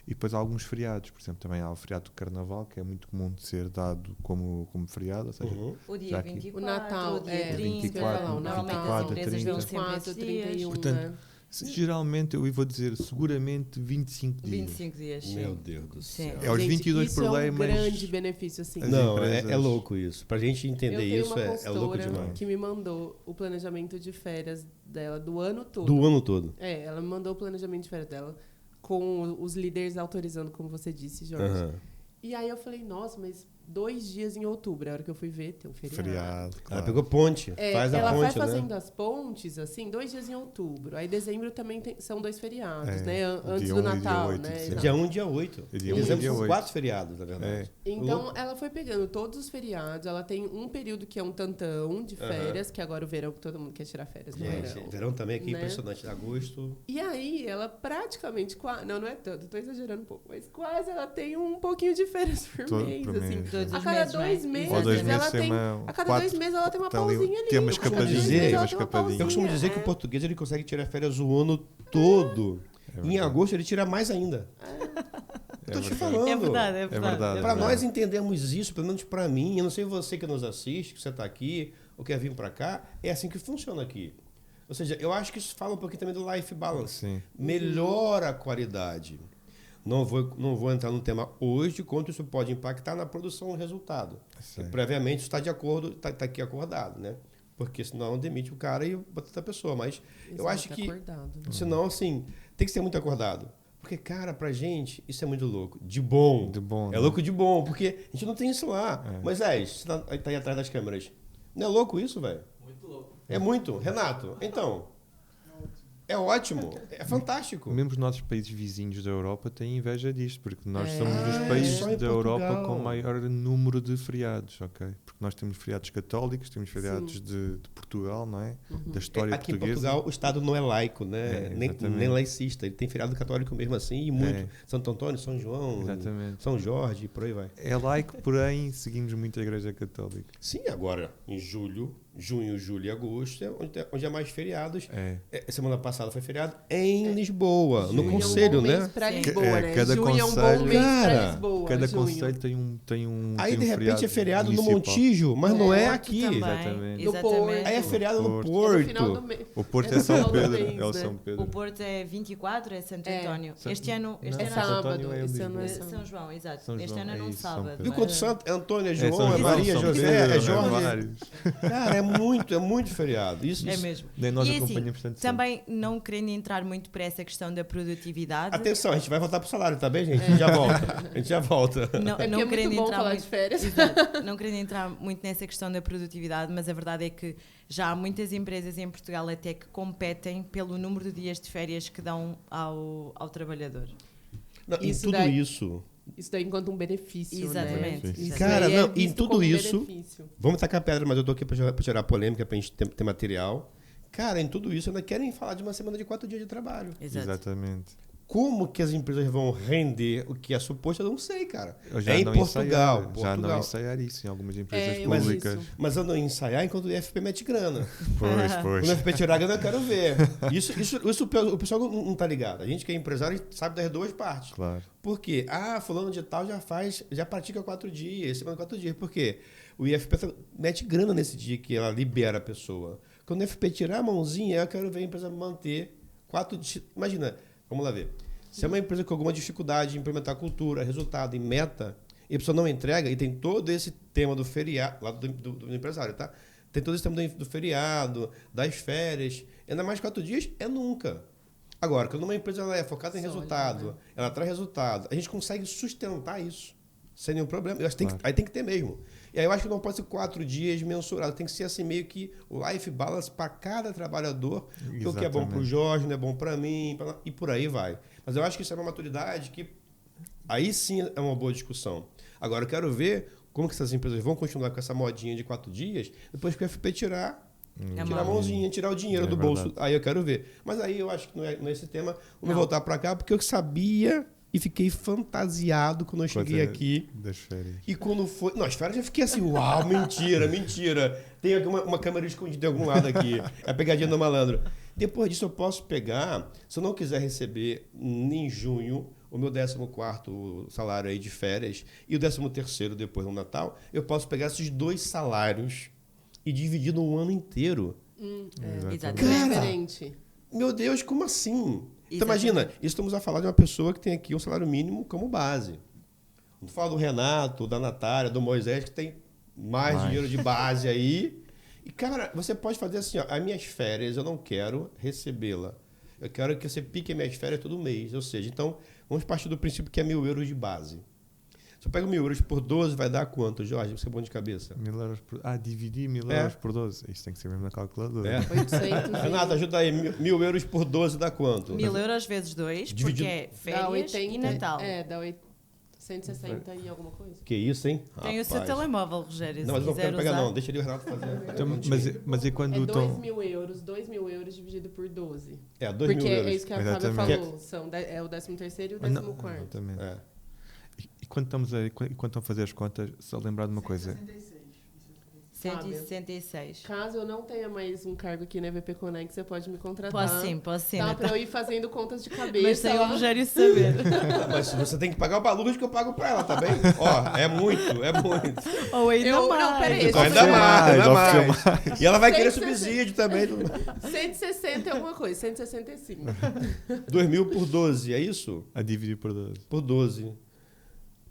[SPEAKER 3] E depois há alguns feriados, por exemplo, também há o feriado do Carnaval, que é muito comum de ser dado como feriado, ou seja,
[SPEAKER 1] Uhum.
[SPEAKER 2] O dia
[SPEAKER 3] Já que-
[SPEAKER 2] 24,
[SPEAKER 4] O Natal,
[SPEAKER 2] o dia
[SPEAKER 4] é,
[SPEAKER 2] 30,
[SPEAKER 3] 24,
[SPEAKER 2] normalmente
[SPEAKER 3] 24,
[SPEAKER 2] as empresas dão
[SPEAKER 3] 30.
[SPEAKER 2] sempre
[SPEAKER 4] 24,
[SPEAKER 2] esses dias.
[SPEAKER 4] 31,
[SPEAKER 3] Portanto,
[SPEAKER 4] né?
[SPEAKER 3] geralmente eu vou dizer seguramente 25 dias.
[SPEAKER 2] 25 dias, sim.
[SPEAKER 1] Meu Deus do
[SPEAKER 2] Sim.
[SPEAKER 1] céu.
[SPEAKER 3] É aos
[SPEAKER 4] Gente,
[SPEAKER 3] 22
[SPEAKER 4] isso
[SPEAKER 3] por
[SPEAKER 4] é
[SPEAKER 3] lei,
[SPEAKER 4] um
[SPEAKER 3] mas
[SPEAKER 4] grande benefício, assim.
[SPEAKER 3] As
[SPEAKER 1] Não,
[SPEAKER 3] empresas-
[SPEAKER 1] é louco isso. Pra gente
[SPEAKER 4] Eu
[SPEAKER 1] entender
[SPEAKER 4] tenho
[SPEAKER 1] isso,
[SPEAKER 4] uma
[SPEAKER 1] é louco
[SPEAKER 4] consultora
[SPEAKER 1] demais.
[SPEAKER 4] que me mandou o planejamento de férias dela do ano todo.
[SPEAKER 1] Do ano todo.
[SPEAKER 4] É, ela me mandou o planejamento de férias dela com os líderes autorizando, como você disse, Jorge.
[SPEAKER 1] Aham.
[SPEAKER 4] E aí eu falei, nossa, mas 2 dias em outubro, é a hora que eu fui ver, tem um feriado.
[SPEAKER 3] feriado,
[SPEAKER 1] Ela
[SPEAKER 3] claro.
[SPEAKER 1] pegou ponte.
[SPEAKER 4] É,
[SPEAKER 1] Faz a
[SPEAKER 4] ela
[SPEAKER 1] ponte,
[SPEAKER 4] vai fazendo
[SPEAKER 1] né?
[SPEAKER 4] as pontes, assim, 2 dias em outubro. Aí dezembro também são 2 feriados,
[SPEAKER 3] É,
[SPEAKER 4] né? Antes
[SPEAKER 3] dia
[SPEAKER 4] do
[SPEAKER 3] 1 e dia
[SPEAKER 4] Natal,
[SPEAKER 3] 8 de
[SPEAKER 4] né?
[SPEAKER 3] dezembro.
[SPEAKER 1] Dia 1 e dia 8.
[SPEAKER 3] É dia
[SPEAKER 1] Em
[SPEAKER 3] 1 e
[SPEAKER 1] dezembro
[SPEAKER 3] dia
[SPEAKER 1] são
[SPEAKER 3] 8.
[SPEAKER 1] 4 feriados, na verdade.
[SPEAKER 3] É.
[SPEAKER 4] Então,
[SPEAKER 1] Louco.
[SPEAKER 4] ela foi pegando todos os feriados. Ela tem um período que é um tantão de férias, que agora o verão, que todo mundo quer tirar férias no
[SPEAKER 1] Gente,
[SPEAKER 4] verão.
[SPEAKER 1] verão também aqui,
[SPEAKER 4] Né?
[SPEAKER 1] impressionante. Agosto.
[SPEAKER 4] E aí, ela praticamente, não é tanto, tô exagerando um pouco, mas quase ela tem um pouquinho de férias por
[SPEAKER 3] Todo
[SPEAKER 4] mês,
[SPEAKER 3] por
[SPEAKER 4] assim.
[SPEAKER 3] mês.
[SPEAKER 2] Todos
[SPEAKER 4] A
[SPEAKER 2] os
[SPEAKER 4] cada
[SPEAKER 2] meses,
[SPEAKER 4] 2
[SPEAKER 2] não é?
[SPEAKER 4] meses,
[SPEAKER 3] Ou 2 meses
[SPEAKER 4] ela
[SPEAKER 3] tem
[SPEAKER 4] tem.
[SPEAKER 3] uma.
[SPEAKER 4] A cada 2
[SPEAKER 3] quatro-
[SPEAKER 4] meses ela tem uma
[SPEAKER 3] tem ali-
[SPEAKER 4] pausinha ali.
[SPEAKER 3] tem uma
[SPEAKER 4] A cada dois
[SPEAKER 1] escapadinha.
[SPEAKER 4] meses ela
[SPEAKER 3] Uma
[SPEAKER 4] tem uma
[SPEAKER 3] escapadinha.
[SPEAKER 1] Eu costumo dizer que o português ele consegue tirar férias o ano todo.
[SPEAKER 3] É
[SPEAKER 1] Em
[SPEAKER 3] verdade.
[SPEAKER 1] agosto ele tira mais ainda. Eu tô te
[SPEAKER 3] verdade.
[SPEAKER 1] falando.
[SPEAKER 2] É verdade, é verdade.
[SPEAKER 3] verdade.
[SPEAKER 2] é
[SPEAKER 1] Para
[SPEAKER 2] verdade.
[SPEAKER 1] nós entendermos isso, pelo menos para mim, eu não sei você que nos assiste, que você está aqui, ou quer vir para cá, é assim que funciona aqui. Ou seja, eu acho que isso fala um pouquinho também do life balance.
[SPEAKER 3] Sim.
[SPEAKER 1] Melhora a qualidade. Não vou entrar no tema hoje de quanto isso pode impactar na produção do resultado.
[SPEAKER 3] Sim.
[SPEAKER 1] Previamente está de acordo, está aqui acordado, né? Porque senão demite o cara e bota outra pessoa. Mas eu acho que,
[SPEAKER 4] Acordado, né?
[SPEAKER 1] senão, assim, tem que ser muito acordado. Porque, cara, pra gente, isso é muito louco. De bom.
[SPEAKER 3] De bom,
[SPEAKER 1] É
[SPEAKER 3] né?
[SPEAKER 1] louco de bom, porque a gente não tem isso lá.
[SPEAKER 3] É.
[SPEAKER 1] Moisés, você tá aí atrás das câmeras. Não é louco isso, velho?
[SPEAKER 5] Muito louco.
[SPEAKER 1] É muito. Renato, então. É ótimo. É fantástico.
[SPEAKER 3] Mesmo os nossos países vizinhos da Europa têm inveja disto, porque nós
[SPEAKER 4] É.
[SPEAKER 3] somos dos
[SPEAKER 1] Ah,
[SPEAKER 3] países
[SPEAKER 1] só em
[SPEAKER 3] da Europa
[SPEAKER 1] Portugal.
[SPEAKER 3] com maior número de feriados, ok? Porque nós temos feriados católicos, temos feriados
[SPEAKER 4] Sim.
[SPEAKER 3] de Portugal, não é? Da história
[SPEAKER 1] Aqui em
[SPEAKER 3] portuguesa.
[SPEAKER 1] Portugal, o Estado não é laico, né?
[SPEAKER 3] É,
[SPEAKER 1] nem
[SPEAKER 3] exatamente.
[SPEAKER 1] laicista. Ele tem feriado católico mesmo assim, e muito.
[SPEAKER 3] É.
[SPEAKER 1] Santo Antônio, São João,
[SPEAKER 3] Exatamente.
[SPEAKER 1] São Jorge, e por aí vai.
[SPEAKER 3] É laico, porém seguimos muito a Igreja Católica.
[SPEAKER 1] Sim, agora, em junho, julho e agosto, onde é mais feriados.
[SPEAKER 3] É.
[SPEAKER 1] Semana passada foi feriado em Lisboa, no
[SPEAKER 3] Junho é um
[SPEAKER 1] Conselho,
[SPEAKER 4] bom mês
[SPEAKER 1] né?
[SPEAKER 4] pra
[SPEAKER 2] Sim.
[SPEAKER 4] Lisboa,
[SPEAKER 3] É,
[SPEAKER 4] né?
[SPEAKER 3] cada
[SPEAKER 4] Junho é um bom
[SPEAKER 3] concelho-
[SPEAKER 4] mês
[SPEAKER 1] Cara,
[SPEAKER 4] pra Lisboa.
[SPEAKER 3] Cada
[SPEAKER 4] junho.
[SPEAKER 3] conselho tem um
[SPEAKER 1] Aí,
[SPEAKER 3] tem
[SPEAKER 1] de
[SPEAKER 3] um
[SPEAKER 1] repente, é feriado no
[SPEAKER 3] municipal.
[SPEAKER 1] Montijo, mas não é
[SPEAKER 2] Porto
[SPEAKER 1] aqui.
[SPEAKER 2] também,
[SPEAKER 3] Exatamente.
[SPEAKER 4] No Porto.
[SPEAKER 1] Aí é feriado no
[SPEAKER 3] Porto.
[SPEAKER 4] É no final do
[SPEAKER 1] Porto.
[SPEAKER 4] mês.
[SPEAKER 3] O Porto
[SPEAKER 4] É
[SPEAKER 3] é
[SPEAKER 4] no
[SPEAKER 3] São
[SPEAKER 4] final do
[SPEAKER 3] Pedro.
[SPEAKER 4] mês,
[SPEAKER 3] É o
[SPEAKER 4] né?
[SPEAKER 3] São Pedro.
[SPEAKER 2] O Porto é 24, é Santo
[SPEAKER 4] É.
[SPEAKER 2] António.
[SPEAKER 3] São-
[SPEAKER 2] Este ano
[SPEAKER 3] Não,
[SPEAKER 2] é
[SPEAKER 4] É
[SPEAKER 3] Santo
[SPEAKER 4] sábado.
[SPEAKER 3] António é
[SPEAKER 4] Esse ano é
[SPEAKER 3] Lisboa.
[SPEAKER 4] sábado.
[SPEAKER 2] São João, exato.
[SPEAKER 3] São
[SPEAKER 2] Este
[SPEAKER 3] João,
[SPEAKER 2] ano é
[SPEAKER 3] é
[SPEAKER 2] num
[SPEAKER 3] isso, São
[SPEAKER 2] sábado.
[SPEAKER 3] Pedro.
[SPEAKER 1] Viu
[SPEAKER 2] mas-
[SPEAKER 1] quanto santo? É Antônio, é
[SPEAKER 3] É
[SPEAKER 1] João,
[SPEAKER 3] São
[SPEAKER 1] é Maria,
[SPEAKER 3] São
[SPEAKER 1] José,
[SPEAKER 3] Pedro,
[SPEAKER 1] é
[SPEAKER 3] né?
[SPEAKER 1] Jorge.
[SPEAKER 3] Vários.
[SPEAKER 1] Cara, é muito feriado. Isso,
[SPEAKER 2] É
[SPEAKER 1] isso-
[SPEAKER 2] mesmo.
[SPEAKER 3] Nem nós
[SPEAKER 2] E assim,
[SPEAKER 3] acompanhamos tanto
[SPEAKER 2] também não querendo entrar muito para essa questão da produtividade,
[SPEAKER 1] Atenção, a gente vai voltar pro salário, tá bem, gente? A gente já volta. A gente já volta.
[SPEAKER 2] não,
[SPEAKER 4] É porque
[SPEAKER 2] não
[SPEAKER 4] é
[SPEAKER 2] querendo
[SPEAKER 4] muito bom
[SPEAKER 2] entrar
[SPEAKER 4] falar
[SPEAKER 2] muito,
[SPEAKER 4] de férias.
[SPEAKER 2] Exato. Não querendo entrar muito nessa questão da produtividade, mas a verdade é que já há muitas empresas em Portugal até que competem pelo número de dias de férias que dão ao trabalhador.
[SPEAKER 1] Não, em
[SPEAKER 4] Isso
[SPEAKER 1] tudo
[SPEAKER 4] daí-
[SPEAKER 1] isso,
[SPEAKER 4] Isso daí enquanto um benefício,
[SPEAKER 2] Exatamente.
[SPEAKER 4] né?
[SPEAKER 3] Sim.
[SPEAKER 4] Isso
[SPEAKER 1] Cara,
[SPEAKER 4] daí é
[SPEAKER 1] não, em
[SPEAKER 4] visto
[SPEAKER 1] tudo
[SPEAKER 4] como
[SPEAKER 1] isso-
[SPEAKER 4] benefício.
[SPEAKER 1] vamos tacar pedra, mas eu tô aqui pra tirar a polêmica, pra gente ter material. Cara, em tudo isso, ainda querem falar de uma semana de 4 dias de trabalho.
[SPEAKER 2] Exato.
[SPEAKER 3] Exatamente.
[SPEAKER 1] Como que as empresas vão render o que é suposto, eu não sei, cara.
[SPEAKER 3] Eu já
[SPEAKER 1] É em
[SPEAKER 3] não
[SPEAKER 1] Portugal.
[SPEAKER 3] ensaiar, já não
[SPEAKER 1] Portugal.
[SPEAKER 3] ensaiar isso em algumas empresas
[SPEAKER 4] É,
[SPEAKER 1] mas
[SPEAKER 3] públicas.
[SPEAKER 4] isso.
[SPEAKER 1] Mas eu não ensaiar enquanto o IFP mete grana.
[SPEAKER 3] Pois,
[SPEAKER 1] Quando
[SPEAKER 3] pois.
[SPEAKER 1] o IFP tirar grana, eu quero ver. Isso o pessoal não tá ligado. A gente que é empresário a gente sabe das duas partes.
[SPEAKER 3] Claro.
[SPEAKER 1] Por quê? Ah, fulano de tal já pratica 4 dias, semana 4 dias. Por quê? O IFP mete grana nesse dia que ela libera a pessoa. Quando o IFP tirar a mãozinha, eu quero ver a empresa manter 4 dias. Imagina, vamos lá ver. Se é uma empresa com alguma dificuldade em implementar cultura, resultado e meta, e a pessoa não entrega, e tem todo esse tema do feriado, lá do empresário, tá? Tem todo esse tema do feriado, das férias. Ainda mais 4 dias, é nunca. Agora, quando uma empresa ela é focada em
[SPEAKER 4] Sólida,
[SPEAKER 1] resultado,
[SPEAKER 4] né?
[SPEAKER 1] ela traz resultado, a gente consegue sustentar isso sem nenhum problema. Eu acho que
[SPEAKER 3] Claro.
[SPEAKER 1] aí tem que ter mesmo. E aí eu acho que não pode ser 4 dias mensurado, tem que ser assim meio que o life balance para cada trabalhador. Porque o que é bom para o
[SPEAKER 3] Exatamente.
[SPEAKER 1] Jorge, não é bom para mim, e por aí vai. Mas eu acho que isso é uma maturidade que aí sim é uma boa discussão. Agora eu quero ver como que essas empresas vão continuar com essa modinha de 4 dias depois que o FP tirar
[SPEAKER 2] É
[SPEAKER 1] tirar a
[SPEAKER 2] mal.
[SPEAKER 1] mãozinha, tirar o dinheiro
[SPEAKER 3] É
[SPEAKER 1] do bolso.
[SPEAKER 3] verdade.
[SPEAKER 1] Aí eu quero ver. Mas aí eu acho que não é esse tema. Vamos
[SPEAKER 2] Não.
[SPEAKER 1] voltar para cá, porque eu sabia e fiquei fantasiado quando eu cheguei
[SPEAKER 3] Coisa
[SPEAKER 1] aqui.
[SPEAKER 3] Das férias.
[SPEAKER 1] E quando foi. Não, as férias eu fiquei assim, uau, mentira, mentira. Tem aqui uma câmera escondida em algum lado aqui. É a pegadinha do malandro. Depois disso eu posso pegar, se eu não quiser receber em junho o meu 14º salário aí de férias e o 13º depois do Natal, eu posso pegar esses 2 salários e dividir no ano inteiro.
[SPEAKER 2] Exatamente.
[SPEAKER 1] Cara,
[SPEAKER 4] Diferente.
[SPEAKER 1] Meu Deus, como assim? Então
[SPEAKER 2] Exatamente.
[SPEAKER 1] imagina, isso estamos a falar de uma pessoa que tem aqui um salário mínimo como base. Não falo do Renato, da Natália, do Moisés, que tem mais dinheiro de base aí. E, cara, você pode fazer assim, ó, as minhas férias eu não quero recebê-la. Eu quero que você pique as minhas férias todo mês. Ou seja, então, vamos partir do princípio que é 1.000 euros de base. Se eu pego 1.000 euros por 12, vai dar quanto, Jorge? Você é bom de cabeça.
[SPEAKER 3] 1.000 euros por... dividir 1.000
[SPEAKER 1] É.
[SPEAKER 3] euros por 12. Isso tem que ser mesmo na calculadora.
[SPEAKER 1] É.
[SPEAKER 4] 800
[SPEAKER 1] Renato, ajuda aí. 1.000 euros por 12 dá quanto?
[SPEAKER 2] 1.000 euros vezes 2, porque
[SPEAKER 1] Dividido-
[SPEAKER 2] é
[SPEAKER 4] dá
[SPEAKER 2] férias
[SPEAKER 4] 80,
[SPEAKER 2] e Natal.
[SPEAKER 4] dá 160 e alguma coisa.
[SPEAKER 1] Que isso, hein?
[SPEAKER 2] Tem o seu
[SPEAKER 1] Rapaz.
[SPEAKER 2] telemóvel, Rogério,
[SPEAKER 1] Não, mas
[SPEAKER 2] se
[SPEAKER 1] não
[SPEAKER 2] quiser
[SPEAKER 1] quero pegar
[SPEAKER 2] usar.
[SPEAKER 1] não. Deixa ele o Renato fazer.
[SPEAKER 3] Então, mas e quando
[SPEAKER 4] É
[SPEAKER 3] estão...
[SPEAKER 4] 2.000 euros, 2.000 euros dividido por 12.
[SPEAKER 1] É, 2
[SPEAKER 4] Porque
[SPEAKER 1] mil
[SPEAKER 4] é
[SPEAKER 1] euros.
[SPEAKER 4] isso que a Fábia
[SPEAKER 3] Exatamente.
[SPEAKER 4] falou. É o 13º e o
[SPEAKER 3] Ah, não,
[SPEAKER 4] 14º.
[SPEAKER 3] exatamente.
[SPEAKER 1] É.
[SPEAKER 3] E quando estão a fazer as contas, só lembrar de uma coisa.
[SPEAKER 2] 166.
[SPEAKER 4] Caso eu não tenha mais um cargo aqui na EVP Connect, você pode me contratar.
[SPEAKER 2] Posso sim.
[SPEAKER 4] Tá,
[SPEAKER 2] Natália.
[SPEAKER 4] pra eu ir fazendo contas de cabeça.
[SPEAKER 2] Mas sem o
[SPEAKER 4] ó.
[SPEAKER 2] Rogério saber.
[SPEAKER 1] Mas você tem que pagar o balúrdio que eu pago pra ela, tá bem? Ó, é muito.
[SPEAKER 2] Ou ainda mais.
[SPEAKER 4] Não, peraí.
[SPEAKER 1] Então, ainda mais. E ela vai querer
[SPEAKER 4] 160.
[SPEAKER 1] subsídio também.
[SPEAKER 4] 160 é alguma coisa, 165.
[SPEAKER 1] 2.000 por 12, é isso?
[SPEAKER 3] A dividir por 12.
[SPEAKER 1] Por 12.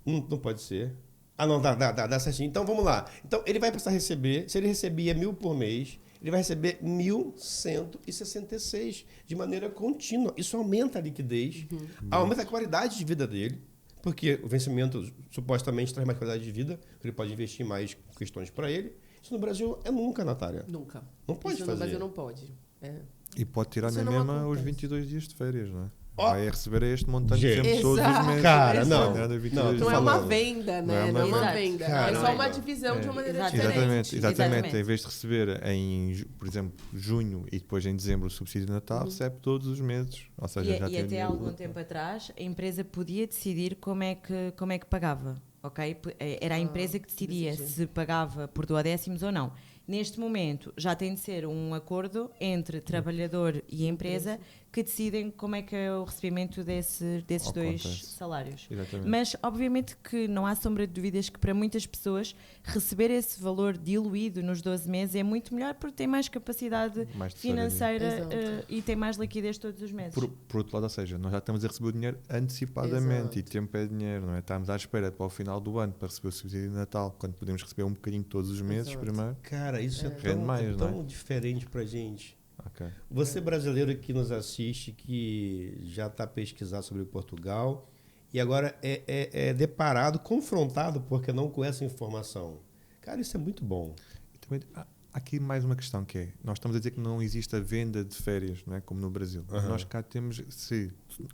[SPEAKER 1] Não pode ser. Ah, não, dá certinho. Então, vamos lá. Então, ele vai precisar receber, se ele recebia 1.000 por mês, ele vai receber 1.166 de maneira contínua. Isso aumenta a liquidez, aumenta a qualidade de vida dele, porque o vencimento supostamente traz mais qualidade de vida, ele pode investir mais questões para ele. Isso no Brasil é nunca, Natália.
[SPEAKER 4] Nunca.
[SPEAKER 1] Não pode
[SPEAKER 4] Isso
[SPEAKER 1] fazer.
[SPEAKER 4] no Brasil não pode. É.
[SPEAKER 3] E pode tirar
[SPEAKER 4] Isso
[SPEAKER 3] na
[SPEAKER 4] não
[SPEAKER 3] mesma os
[SPEAKER 4] acontece.
[SPEAKER 3] 22 dias de férias, não é?
[SPEAKER 1] Ó.
[SPEAKER 3] Vai receber este montante
[SPEAKER 1] Gente.
[SPEAKER 3] sempre todos os
[SPEAKER 4] Exato.
[SPEAKER 3] meses.
[SPEAKER 1] Cara,
[SPEAKER 3] Vai
[SPEAKER 1] não.
[SPEAKER 3] tirar 22
[SPEAKER 1] Não,
[SPEAKER 3] dias.
[SPEAKER 4] Não é uma
[SPEAKER 1] falando.
[SPEAKER 4] venda,
[SPEAKER 3] Não é
[SPEAKER 4] né?
[SPEAKER 3] uma
[SPEAKER 4] Não é uma
[SPEAKER 2] venda.
[SPEAKER 4] venda.
[SPEAKER 1] Cara,
[SPEAKER 4] é só
[SPEAKER 1] não.
[SPEAKER 4] uma divisão de uma maneira
[SPEAKER 2] Exatamente.
[SPEAKER 4] diferente.
[SPEAKER 3] Exatamente. Em vez de receber em, por exemplo, junho e depois em dezembro o subsídio de Natal, recebe todos os meses. Ou seja, já
[SPEAKER 2] E
[SPEAKER 3] tem
[SPEAKER 2] até
[SPEAKER 3] dinheiro.
[SPEAKER 2] algum tempo atrás, a empresa podia decidir como é que pagava. Ok? Era a empresa que decidia
[SPEAKER 4] decidia.
[SPEAKER 2] se pagava por duodécimos ou não. Neste momento, já tem de ser um acordo entre trabalhador e empresa que decidem como é que é o recebimento desses dois
[SPEAKER 3] Acontece.
[SPEAKER 2] salários.
[SPEAKER 3] Exatamente.
[SPEAKER 2] Mas, obviamente, que não há sombra de dúvidas que para muitas pessoas receber esse valor diluído nos 12 meses é muito melhor porque tem mais capacidade
[SPEAKER 3] Mais tesouraria.
[SPEAKER 2] financeira
[SPEAKER 4] Exato.
[SPEAKER 2] e tem mais liquidez todos os meses.
[SPEAKER 3] Por outro lado, ou seja, nós já estamos a receber o dinheiro antecipadamente
[SPEAKER 4] Exato.
[SPEAKER 3] e tempo é dinheiro, não é? Estamos à espera para o final do ano para receber o subsídio de Natal, quando podemos receber um bocadinho todos os meses
[SPEAKER 4] Exato.
[SPEAKER 3] primeiro.
[SPEAKER 1] Cara, isso é
[SPEAKER 3] Rende
[SPEAKER 1] tão,
[SPEAKER 3] mais,
[SPEAKER 1] tão
[SPEAKER 3] não é?
[SPEAKER 1] diferente pra gente.
[SPEAKER 3] Ok.
[SPEAKER 1] Você brasileiro que nos assiste, que já está pesquisando sobre Portugal e agora é deparado, confrontado porque não conhece a informação. Cara, isso é muito bom.
[SPEAKER 3] E também há aqui mais uma questão que é, nós estamos a dizer que não existe a venda de férias, não é? Como no Brasil. Mas nós cá temos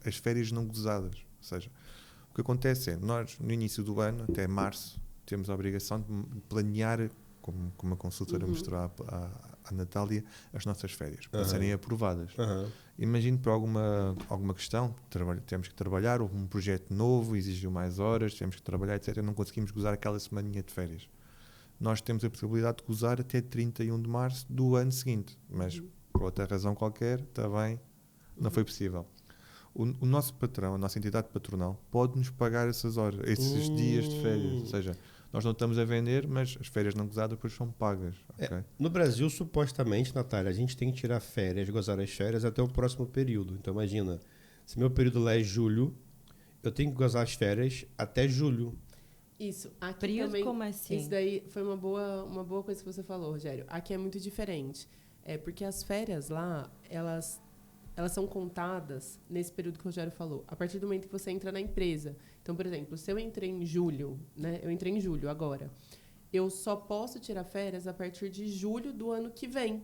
[SPEAKER 3] as férias não gozadas. Ou seja, o que acontece é, nós no início do ano, até março, temos a obrigação de planear, como a consultora mostrou à Natália, as nossas férias, para serem aprovadas. Imagino por alguma questão, temos que trabalhar, houve um projeto novo, exigiu mais horas, temos que trabalhar, etc. Não conseguimos gozar aquela semaninha de férias. Nós temos a possibilidade de gozar até 31 de março do ano seguinte, mas por outra razão qualquer, também não foi possível. O nosso patrão, a nossa entidade patronal, pode-nos pagar essas horas, esses dias de férias. Ou seja, nós não estamos a vender, mas as férias não gozadas depois são pagas. Ok?
[SPEAKER 1] No Brasil, supostamente, Natália, a gente tem que tirar férias, gozar as férias até o próximo período. Então, imagina, se meu período lá é julho, eu tenho que gozar as férias até julho.
[SPEAKER 4] Isso. Aqui
[SPEAKER 2] Período
[SPEAKER 4] também,
[SPEAKER 2] como assim?
[SPEAKER 4] Isso daí foi uma boa coisa que você falou, Rogério. Aqui é muito diferente. Porque as férias lá, elas são contadas nesse período que o Rogério falou. A partir do momento que você entra na empresa. Então, por exemplo, se eu entrei em julho, né? Eu entrei em julho agora. Eu só posso tirar férias a partir de julho do ano que vem.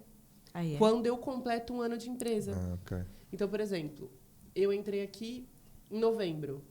[SPEAKER 4] Quando eu completo um ano de empresa.
[SPEAKER 3] Ok.
[SPEAKER 4] Então, por exemplo, eu entrei aqui em novembro.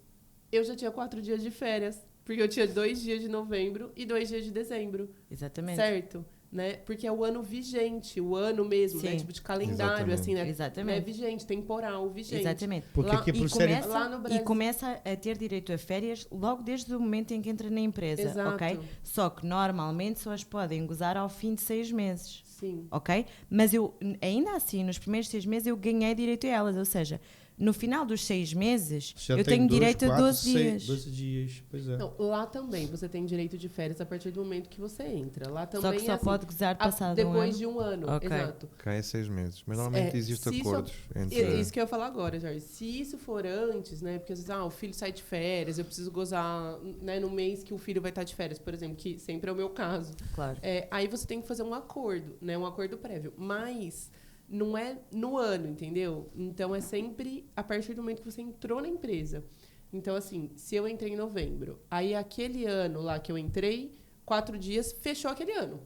[SPEAKER 4] Eu já tinha 4 dias de férias. Porque eu tinha 2 dias de novembro e 2 dias de dezembro.
[SPEAKER 2] Exatamente.
[SPEAKER 4] Certo? Né? Porque é o ano vigente, o ano mesmo, né?
[SPEAKER 2] Sim.
[SPEAKER 4] Tipo de calendário, assim, né?
[SPEAKER 2] Exatamente.
[SPEAKER 4] É vigente, temporal, vigente.
[SPEAKER 2] Exatamente.
[SPEAKER 1] Porque aqui por série...
[SPEAKER 4] Lá no Brasil.
[SPEAKER 2] E começa a ter direito a férias logo desde o momento em que entra na empresa,
[SPEAKER 4] Exato.
[SPEAKER 2] ok? Só que normalmente só as podem gozar ao fim de 6 meses.
[SPEAKER 4] Sim.
[SPEAKER 2] Ok? Mas eu, ainda assim, nos primeiros 6 meses eu ganhei direito a elas, ou seja, no final dos 6 meses
[SPEAKER 1] Já
[SPEAKER 2] eu
[SPEAKER 1] tem
[SPEAKER 2] tenho
[SPEAKER 1] 2,
[SPEAKER 2] direito
[SPEAKER 1] 4,
[SPEAKER 2] a 12
[SPEAKER 1] 6,
[SPEAKER 2] dias.
[SPEAKER 1] 12 dias, pois é.
[SPEAKER 4] Não, lá também você tem direito de férias a partir do momento que você entra. Lá também
[SPEAKER 2] Só que só
[SPEAKER 4] é assim,
[SPEAKER 2] pode gozar passado um
[SPEAKER 4] depois
[SPEAKER 2] ano.
[SPEAKER 4] de um ano.
[SPEAKER 2] Ok.
[SPEAKER 4] Exato.
[SPEAKER 3] Cá é 6 meses. Mas normalmente existem
[SPEAKER 4] se isso-
[SPEAKER 3] acordos entre...
[SPEAKER 4] Isso que eu ia falar agora, Jorge. Se isso for antes, né? Porque às vezes, o filho sai de férias, eu preciso gozar, né, no mês que o filho vai estar de férias, por exemplo, que sempre é o meu caso.
[SPEAKER 2] Claro.
[SPEAKER 4] Aí você tem que fazer um acordo, né? Um acordo prévio. Mas não é no ano, entendeu? Então é sempre a partir do momento que você entrou na empresa. Então, assim, se eu entrei em novembro, aí aquele ano lá que eu entrei, 4 dias, fechou aquele ano.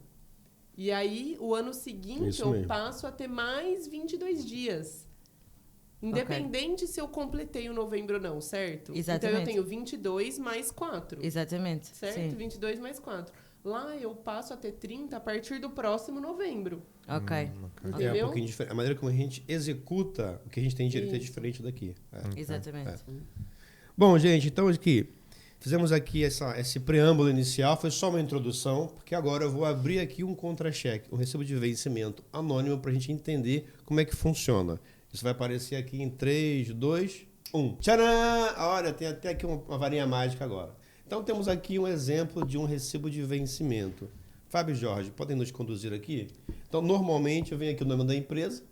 [SPEAKER 4] E aí, o ano seguinte,
[SPEAKER 1] Isso
[SPEAKER 4] eu
[SPEAKER 1] mesmo.
[SPEAKER 4] passo a ter mais 22 dias. Independente se eu completei o novembro ou não, certo?
[SPEAKER 2] Exatamente.
[SPEAKER 4] Então, eu tenho 22 mais 4.
[SPEAKER 2] Exatamente.
[SPEAKER 4] Certo?
[SPEAKER 2] Sim.
[SPEAKER 4] 22 mais 4. Lá, eu passo a ter 30 a partir do próximo novembro.
[SPEAKER 2] Ok.
[SPEAKER 4] Entendeu?
[SPEAKER 1] É um pouquinho diferente. A maneira como a gente executa o que a gente tem direito é
[SPEAKER 4] Isso.
[SPEAKER 1] diferente daqui.
[SPEAKER 2] Exatamente.
[SPEAKER 1] Bom, gente, então aqui, Fizemos aqui esse preâmbulo inicial, foi só uma introdução, porque agora eu vou abrir aqui um contra-cheque, um recibo de vencimento anônimo para a gente entender como é que funciona. Isso vai aparecer aqui em 3, 2, 1. Tcharam! Olha, tem até aqui uma varinha mágica agora. Então temos aqui um exemplo de um recibo de vencimento. Fábio e Jorge, podem nos conduzir aqui? Então, normalmente eu venho aqui o nome da empresa,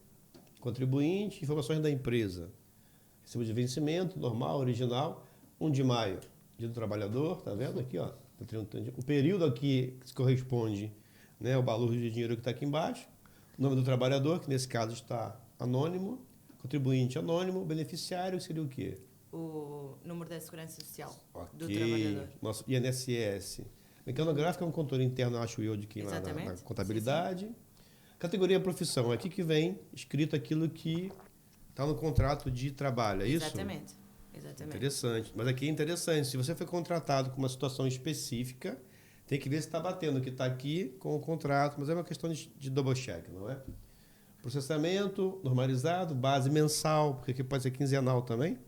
[SPEAKER 1] contribuinte, informações da empresa. Recibo de vencimento, normal, original, 1 de maio. Dia do trabalhador, tá vendo aqui, ó? O período aqui que corresponde, né, ao valor de dinheiro que está aqui embaixo. O nome do trabalhador, que nesse caso está anônimo. Contribuinte anônimo. Beneficiário seria o quê?
[SPEAKER 2] O número da segurança social do
[SPEAKER 1] Ok.
[SPEAKER 2] trabalhador.
[SPEAKER 1] Nosso INSS. Mecanográfico é um controle interno, acho eu, de quem lá na contabilidade. Sim. Categoria profissão. É aqui que vem escrito aquilo que está no contrato de trabalho, é isso?
[SPEAKER 2] Exatamente.
[SPEAKER 1] Interessante. Mas aqui é interessante. Se você foi contratado com uma situação específica, tem que ver se está batendo o que está aqui com o contrato. Mas é uma questão de double check, não é? Processamento normalizado, base mensal, porque aqui pode ser quinzenal também?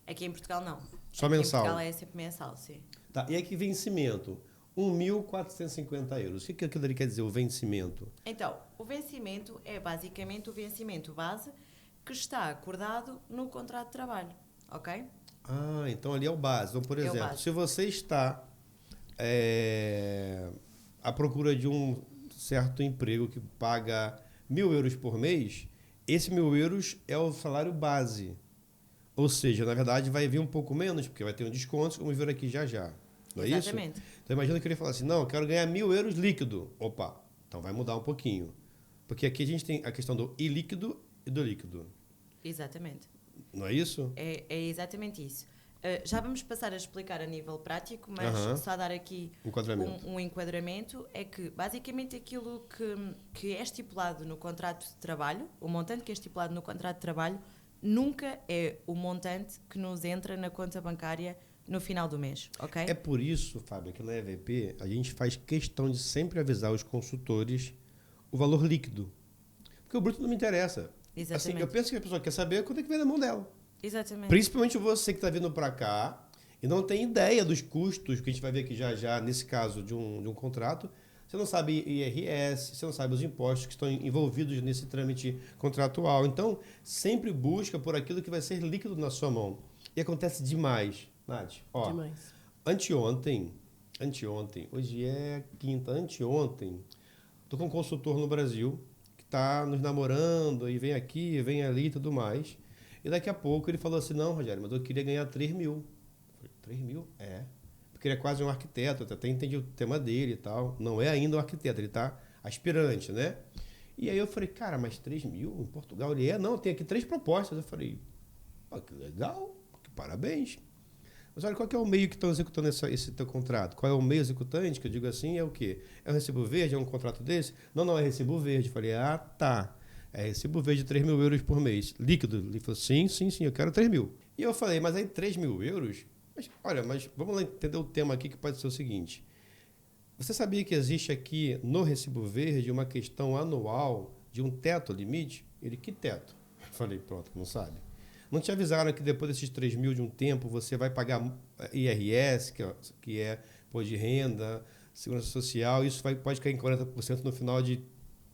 [SPEAKER 2] Aqui em Portugal não.
[SPEAKER 1] Só
[SPEAKER 2] aqui
[SPEAKER 1] mensal?
[SPEAKER 2] Em Portugal é sempre mensal, sim.
[SPEAKER 1] Tá. E aqui vencimento, 1.450 euros. O que aquilo ali quer dizer, o vencimento?
[SPEAKER 2] Então, o vencimento é basicamente o vencimento base que está acordado no contrato de trabalho, ok?
[SPEAKER 1] Ah, então ali é o base. Então, por exemplo, se você está à procura de um certo emprego que paga 1.000 euros por mês, esse 1.000 euros é o salário base. Ou seja, na verdade, vai vir um pouco menos, porque vai ter um desconto, vamos ver aqui já. Não é isso?
[SPEAKER 2] Exatamente.
[SPEAKER 1] Então, imagina que ele fala assim, não, eu quero ganhar 1.000 euros líquido. Opa, então vai mudar um pouquinho. Porque aqui a gente tem a questão do ilíquido e do líquido.
[SPEAKER 2] Exatamente.
[SPEAKER 1] Não é isso?
[SPEAKER 2] É exatamente isso. Já vamos passar a explicar a nível prático, mas só dar aqui um enquadramento. É que, basicamente, aquilo que é estipulado no contrato de trabalho, o montante que é estipulado no contrato de trabalho, nunca é o montante que nos entra na conta bancária no final do mês, ok?
[SPEAKER 1] É por isso, Fábio, que na EVP a gente faz questão de sempre avisar os consultores o valor líquido. Porque o bruto não me interessa.
[SPEAKER 2] Exatamente.
[SPEAKER 1] Assim, eu penso que a pessoa quer saber quanto é que vem na mão dela.
[SPEAKER 2] Exatamente.
[SPEAKER 1] Principalmente você que está vindo para cá e não tem ideia dos custos, que a gente vai ver aqui já nesse caso de um contrato. Você não sabe IRS, você não sabe os impostos que estão envolvidos nesse trâmite contratual. Então, sempre busca por aquilo que vai ser líquido na sua mão. E acontece demais, Nath. Ó,
[SPEAKER 4] demais.
[SPEAKER 1] Anteontem, hoje é quinta, anteontem, estou com um consultor no Brasil que está nos namorando e vem aqui, vem ali e tudo mais. E daqui a pouco ele falou assim, não, Rogério, mas eu queria ganhar 3 mil. Eu falei, 3 mil? É. Porque ele é quase um arquiteto, eu até entendi o tema dele e tal. Não é ainda um arquiteto, ele está aspirante, né? E aí eu falei, cara, mas 3 mil em Portugal? Ele não, tem aqui 3 propostas. Eu falei, que legal, que parabéns. Mas olha, qual que é o meio que estão executando esse teu contrato? Qual é o meio executante, que eu digo assim, é o quê? É um recibo verde, é um contrato desse? Não, é recibo verde. Eu falei, tá. É recibo verde de 3 mil euros por mês. Líquido. Ele falou, sim, eu quero 3 mil. E eu falei, mas aí 3 mil euros... Mas vamos lá entender o tema aqui, que pode ser o seguinte. Você sabia que existe aqui no recibo verde uma questão anual de um teto limite? Ele, que teto? Eu falei, pronto, não sabe. Não te avisaram que depois desses 3 mil de um tempo você vai pagar IRS, que é imposto de renda, segurança social, isso pode cair em 40% no final de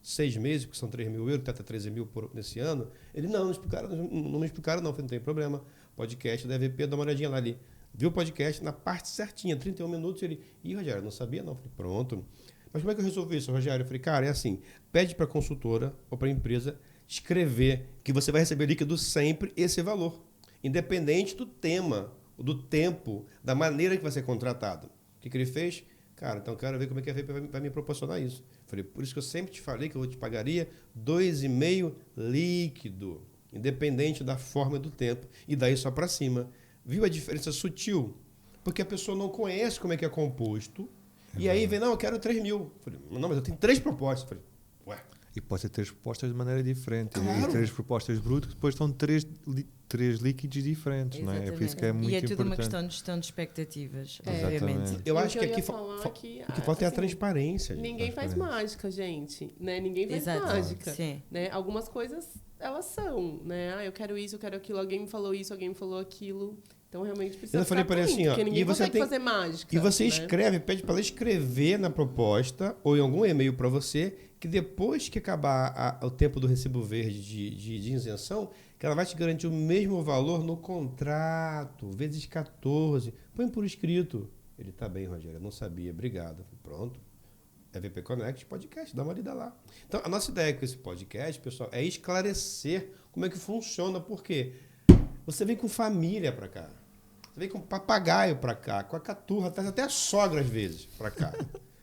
[SPEAKER 1] 6 meses, porque são 3 mil euros, teto é 13 mil nesse ano. Ele, não me explicaram, não, não tem problema. Podcast da EVP, dá uma olhadinha lá ali. Viu o podcast na parte certinha, 31 minutos, ele... Rogério, não sabia não. Eu falei, pronto. Mas como é que eu resolvi isso, Rogério? Eu falei, cara, é assim, pede para a consultora ou para a empresa escrever que você vai receber líquido sempre esse valor, independente do tema, do tempo, da maneira que vai ser contratado. O que ele fez? Cara, então quero ver como é que a VP vai me proporcionar isso. Eu falei, por isso que eu sempre te falei que eu te pagaria 2,5 líquido, independente da forma e do tempo, e daí só para cima. Viu a diferença sutil? Porque a pessoa não conhece como é que é composto. E aí vem, não, eu quero 3 mil. Falei, não, mas eu tenho 3 propostas. Falei, ué.
[SPEAKER 3] E pode ser 3 propostas de maneira diferente.
[SPEAKER 1] Claro.
[SPEAKER 3] E 3 propostas brutas, depois estão 3 líquidos diferentes. Não é? É por isso que é muito importante.
[SPEAKER 2] E é tudo uma questão de gestão de expectativas, obviamente.
[SPEAKER 1] Eu acho que aqui o que falta é a transparência.
[SPEAKER 4] Ninguém faz mágica, gente. Né? Ninguém faz mágica.
[SPEAKER 2] Sim.
[SPEAKER 4] Né? Algumas coisas, elas são. Né? Eu quero isso, eu quero aquilo. Alguém me falou isso, alguém me falou aquilo. Então, realmente precisa
[SPEAKER 1] Eu falei
[SPEAKER 4] ficar
[SPEAKER 1] para ele
[SPEAKER 4] atento,
[SPEAKER 1] assim, ó,
[SPEAKER 4] porque ninguém
[SPEAKER 1] e você
[SPEAKER 4] consegue
[SPEAKER 1] tem-
[SPEAKER 4] fazer mágica.
[SPEAKER 1] E você
[SPEAKER 4] né?
[SPEAKER 1] escreve, pede para ela escrever na proposta ou em algum e-mail para você que depois que acabar o tempo do recibo verde de isenção, que ela vai te garantir o mesmo valor no contrato, vezes 14. Põe por escrito. Ele tá bem, Rogério, eu não sabia, obrigado. Eu falei, pronto. É VP Connect Podcast, dá uma lida lá. Então, a nossa ideia com esse podcast, pessoal, é esclarecer como é que funciona, porque você vem com família para cá. Você vem com papagaio para cá, com a caturra, traz até a sogra às vezes para cá.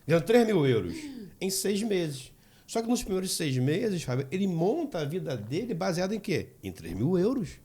[SPEAKER 1] Ganhando 3 mil euros em 6 meses. Só que nos primeiros 6 meses, Fábio, ele monta a vida dele baseado em quê? Em 3 mil euros.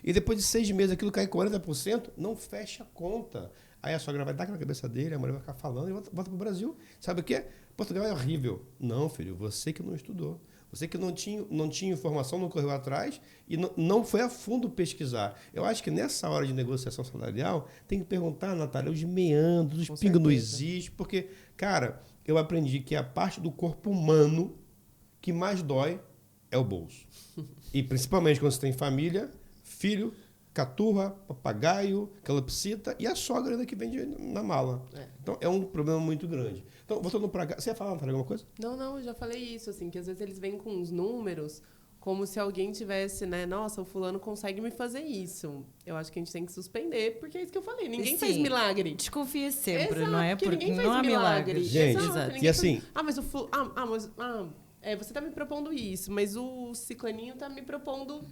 [SPEAKER 1] E depois de 6 meses aquilo cai 40%, não fecha a conta. Aí a sogra vai dar na cabeça dele, a mulher vai ficar falando e volta para o Brasil. Sabe o quê? Portugal é horrível. Não, filho, você que não estudou. Você que não tinha informação, não correu atrás e não foi a fundo pesquisar. Eu acho que nessa hora de negociação salarial, tem que perguntar, Natália, os meandros, os pingos nos is, porque, cara, eu aprendi que a parte do corpo humano que mais dói é o bolso. E principalmente quando você tem família, filho, caturra, papagaio, calopsita e a sogra ainda que vende na mala. Então é um problema muito grande. Então, voltando para cá, você ia falar, Natália, alguma coisa?
[SPEAKER 4] Não, eu já falei isso, assim, que às vezes eles vêm com uns números como se alguém tivesse, né? Nossa, o fulano consegue me fazer isso. Eu acho que a gente tem que suspender, porque é isso que eu falei. Ninguém faz milagre.
[SPEAKER 2] Desconfia sempre,
[SPEAKER 4] Exato,
[SPEAKER 2] não é?
[SPEAKER 4] porque ninguém faz
[SPEAKER 2] não há
[SPEAKER 4] milagre.
[SPEAKER 2] milagres.
[SPEAKER 1] Gente,
[SPEAKER 4] Exato,
[SPEAKER 1] e assim...
[SPEAKER 4] mas o você tá me propondo isso, mas o ciclaninho tá me propondo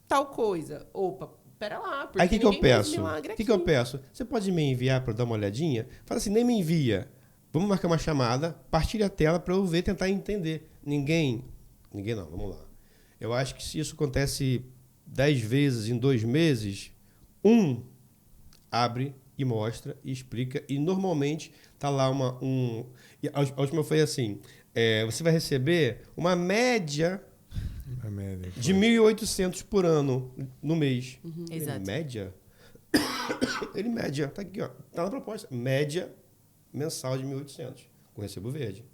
[SPEAKER 4] tal coisa. Opa, pera lá, porque
[SPEAKER 1] Aí o que eu
[SPEAKER 4] ninguém faz
[SPEAKER 1] peço?
[SPEAKER 4] milagre
[SPEAKER 1] O que
[SPEAKER 4] aqui.
[SPEAKER 1] eu peço? Você pode me enviar para dar uma olhadinha? Fala assim, nem me envia. Vamos marcar uma chamada, partilha a tela para eu ver, tentar entender. Ninguém não, vamos lá. Eu acho que se isso acontece 10 vezes em 2 meses, abre e mostra e explica. E normalmente tá lá e a última foi assim, você vai receber uma média
[SPEAKER 3] A média.
[SPEAKER 1] de 1.800 por ano no mês.
[SPEAKER 2] Exato.
[SPEAKER 1] Média? Ele média, tá aqui, ó. Tá na proposta. Média mensal de 1.800, com recibo verde.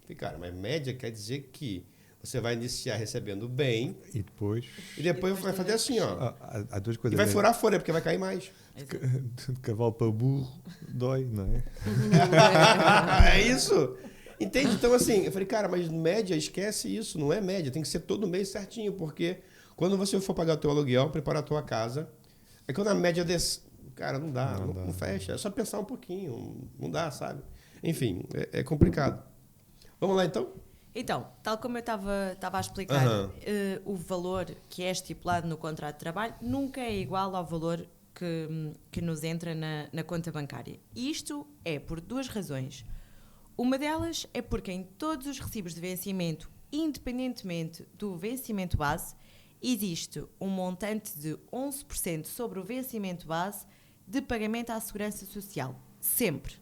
[SPEAKER 1] E, cara, mas média quer dizer que você vai iniciar recebendo bem
[SPEAKER 3] E depois.
[SPEAKER 1] e depois vai fazer assim, ó.
[SPEAKER 3] Há duas
[SPEAKER 1] E
[SPEAKER 3] coisas.
[SPEAKER 1] vai furar a folha, porque vai cair mais.
[SPEAKER 3] De cavalo para burro dói, não é?
[SPEAKER 1] É isso? Entende? Então, assim, eu falei, cara, mas média, esquece isso. Não é média, tem que ser todo mês certinho, porque quando você for pagar o teu aluguel, preparar a tua casa, é quando a média desse... Cara, não dá, não fecha. É só pensar um pouquinho, não dá, sabe? Enfim, é complicado. Vamos lá, então?
[SPEAKER 2] Então, tal como eu estava a explicar, o valor que é estipulado no contrato de trabalho nunca é igual ao valor que nos entra na conta bancária. E isto é por 2 razões. Uma delas é porque em todos os recibos de vencimento, independentemente do vencimento base, existe um montante de 11% sobre o vencimento base de pagamento à Segurança Social. Sempre.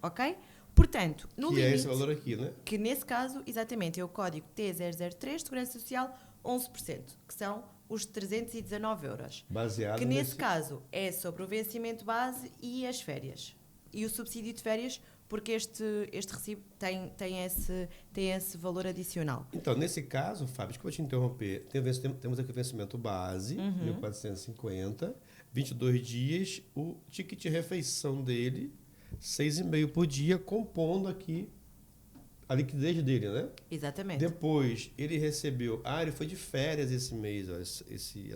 [SPEAKER 2] Ok? Portanto, no
[SPEAKER 1] Que
[SPEAKER 2] limite...
[SPEAKER 1] é esse valor aqui, né?
[SPEAKER 2] Que nesse caso, exatamente, é o código T003, Segurança Social, 11%, que são os 319 euros.
[SPEAKER 1] Baseado
[SPEAKER 2] Que nesse caso é sobre o vencimento base e as férias. E o subsídio de férias, porque este recibo tem esse valor adicional.
[SPEAKER 1] Então, nesse caso, Fábio, desculpa te interromper, temos aqui o vencimento base, 1.450, 22 dias, o ticket de refeição dele, 6,5 por dia, compondo aqui a liquidez dele, né?
[SPEAKER 2] Exatamente.
[SPEAKER 1] Depois, ele recebeu... ele foi de férias esse mês, ó, essa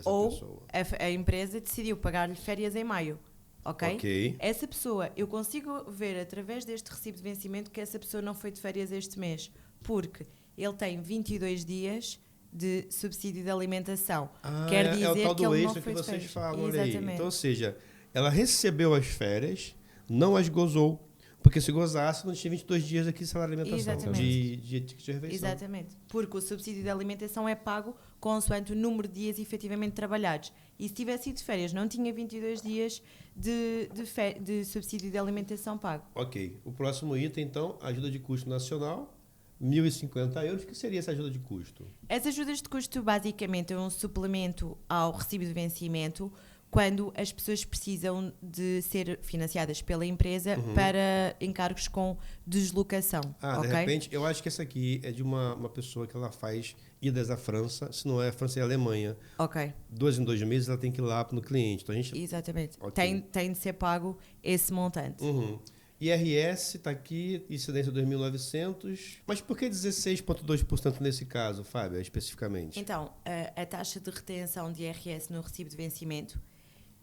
[SPEAKER 2] Ou
[SPEAKER 1] pessoa.
[SPEAKER 2] a empresa decidiu pagar-lhe férias em maio. Ok?
[SPEAKER 1] Ok.
[SPEAKER 2] Essa pessoa, eu consigo ver através deste recibo de vencimento que essa pessoa não foi de férias este mês, porque ele tem 22 dias de subsídio de alimentação. Quer dizer
[SPEAKER 1] é o tal
[SPEAKER 2] que
[SPEAKER 1] do
[SPEAKER 2] ele não
[SPEAKER 1] extra
[SPEAKER 2] foi
[SPEAKER 1] que
[SPEAKER 2] de
[SPEAKER 1] vocês
[SPEAKER 2] férias.
[SPEAKER 1] falam, olha aí.
[SPEAKER 2] Exatamente.
[SPEAKER 1] Então, ou seja, ela recebeu as férias, não as gozou, porque se gozasse, não tinha 22 dias aqui de salário de alimentação,
[SPEAKER 2] Exatamente.
[SPEAKER 1] de ticket de refeição.
[SPEAKER 2] Exatamente. Porque o subsídio de alimentação é pago consoante o número de dias efetivamente trabalhados. E se tivesse ido de férias, não tinha 22 dias de subsídio de alimentação pago.
[SPEAKER 1] Ok. O próximo item, então, ajuda de custo nacional, 1.050 euros. O que seria essa ajuda de custo?
[SPEAKER 2] As ajudas de custo basicamente é um suplemento ao recibo de vencimento quando as pessoas precisam de ser financiadas pela empresa para encargos com deslocação.
[SPEAKER 1] De repente, eu acho que essa aqui é de uma pessoa que ela faz idas à França, se não é França, é Alemanha.
[SPEAKER 2] Ok.
[SPEAKER 1] 2 em 2 meses ela tem que ir lá no cliente. Então, a gente...
[SPEAKER 2] Exatamente.
[SPEAKER 1] Okay.
[SPEAKER 2] Tem de ser pago esse montante.
[SPEAKER 1] IRS está aqui, incidência 2.900. Mas por que 16,2% nesse caso, Fábio, especificamente?
[SPEAKER 2] Então, a taxa de retenção de IRS no recibo de vencimento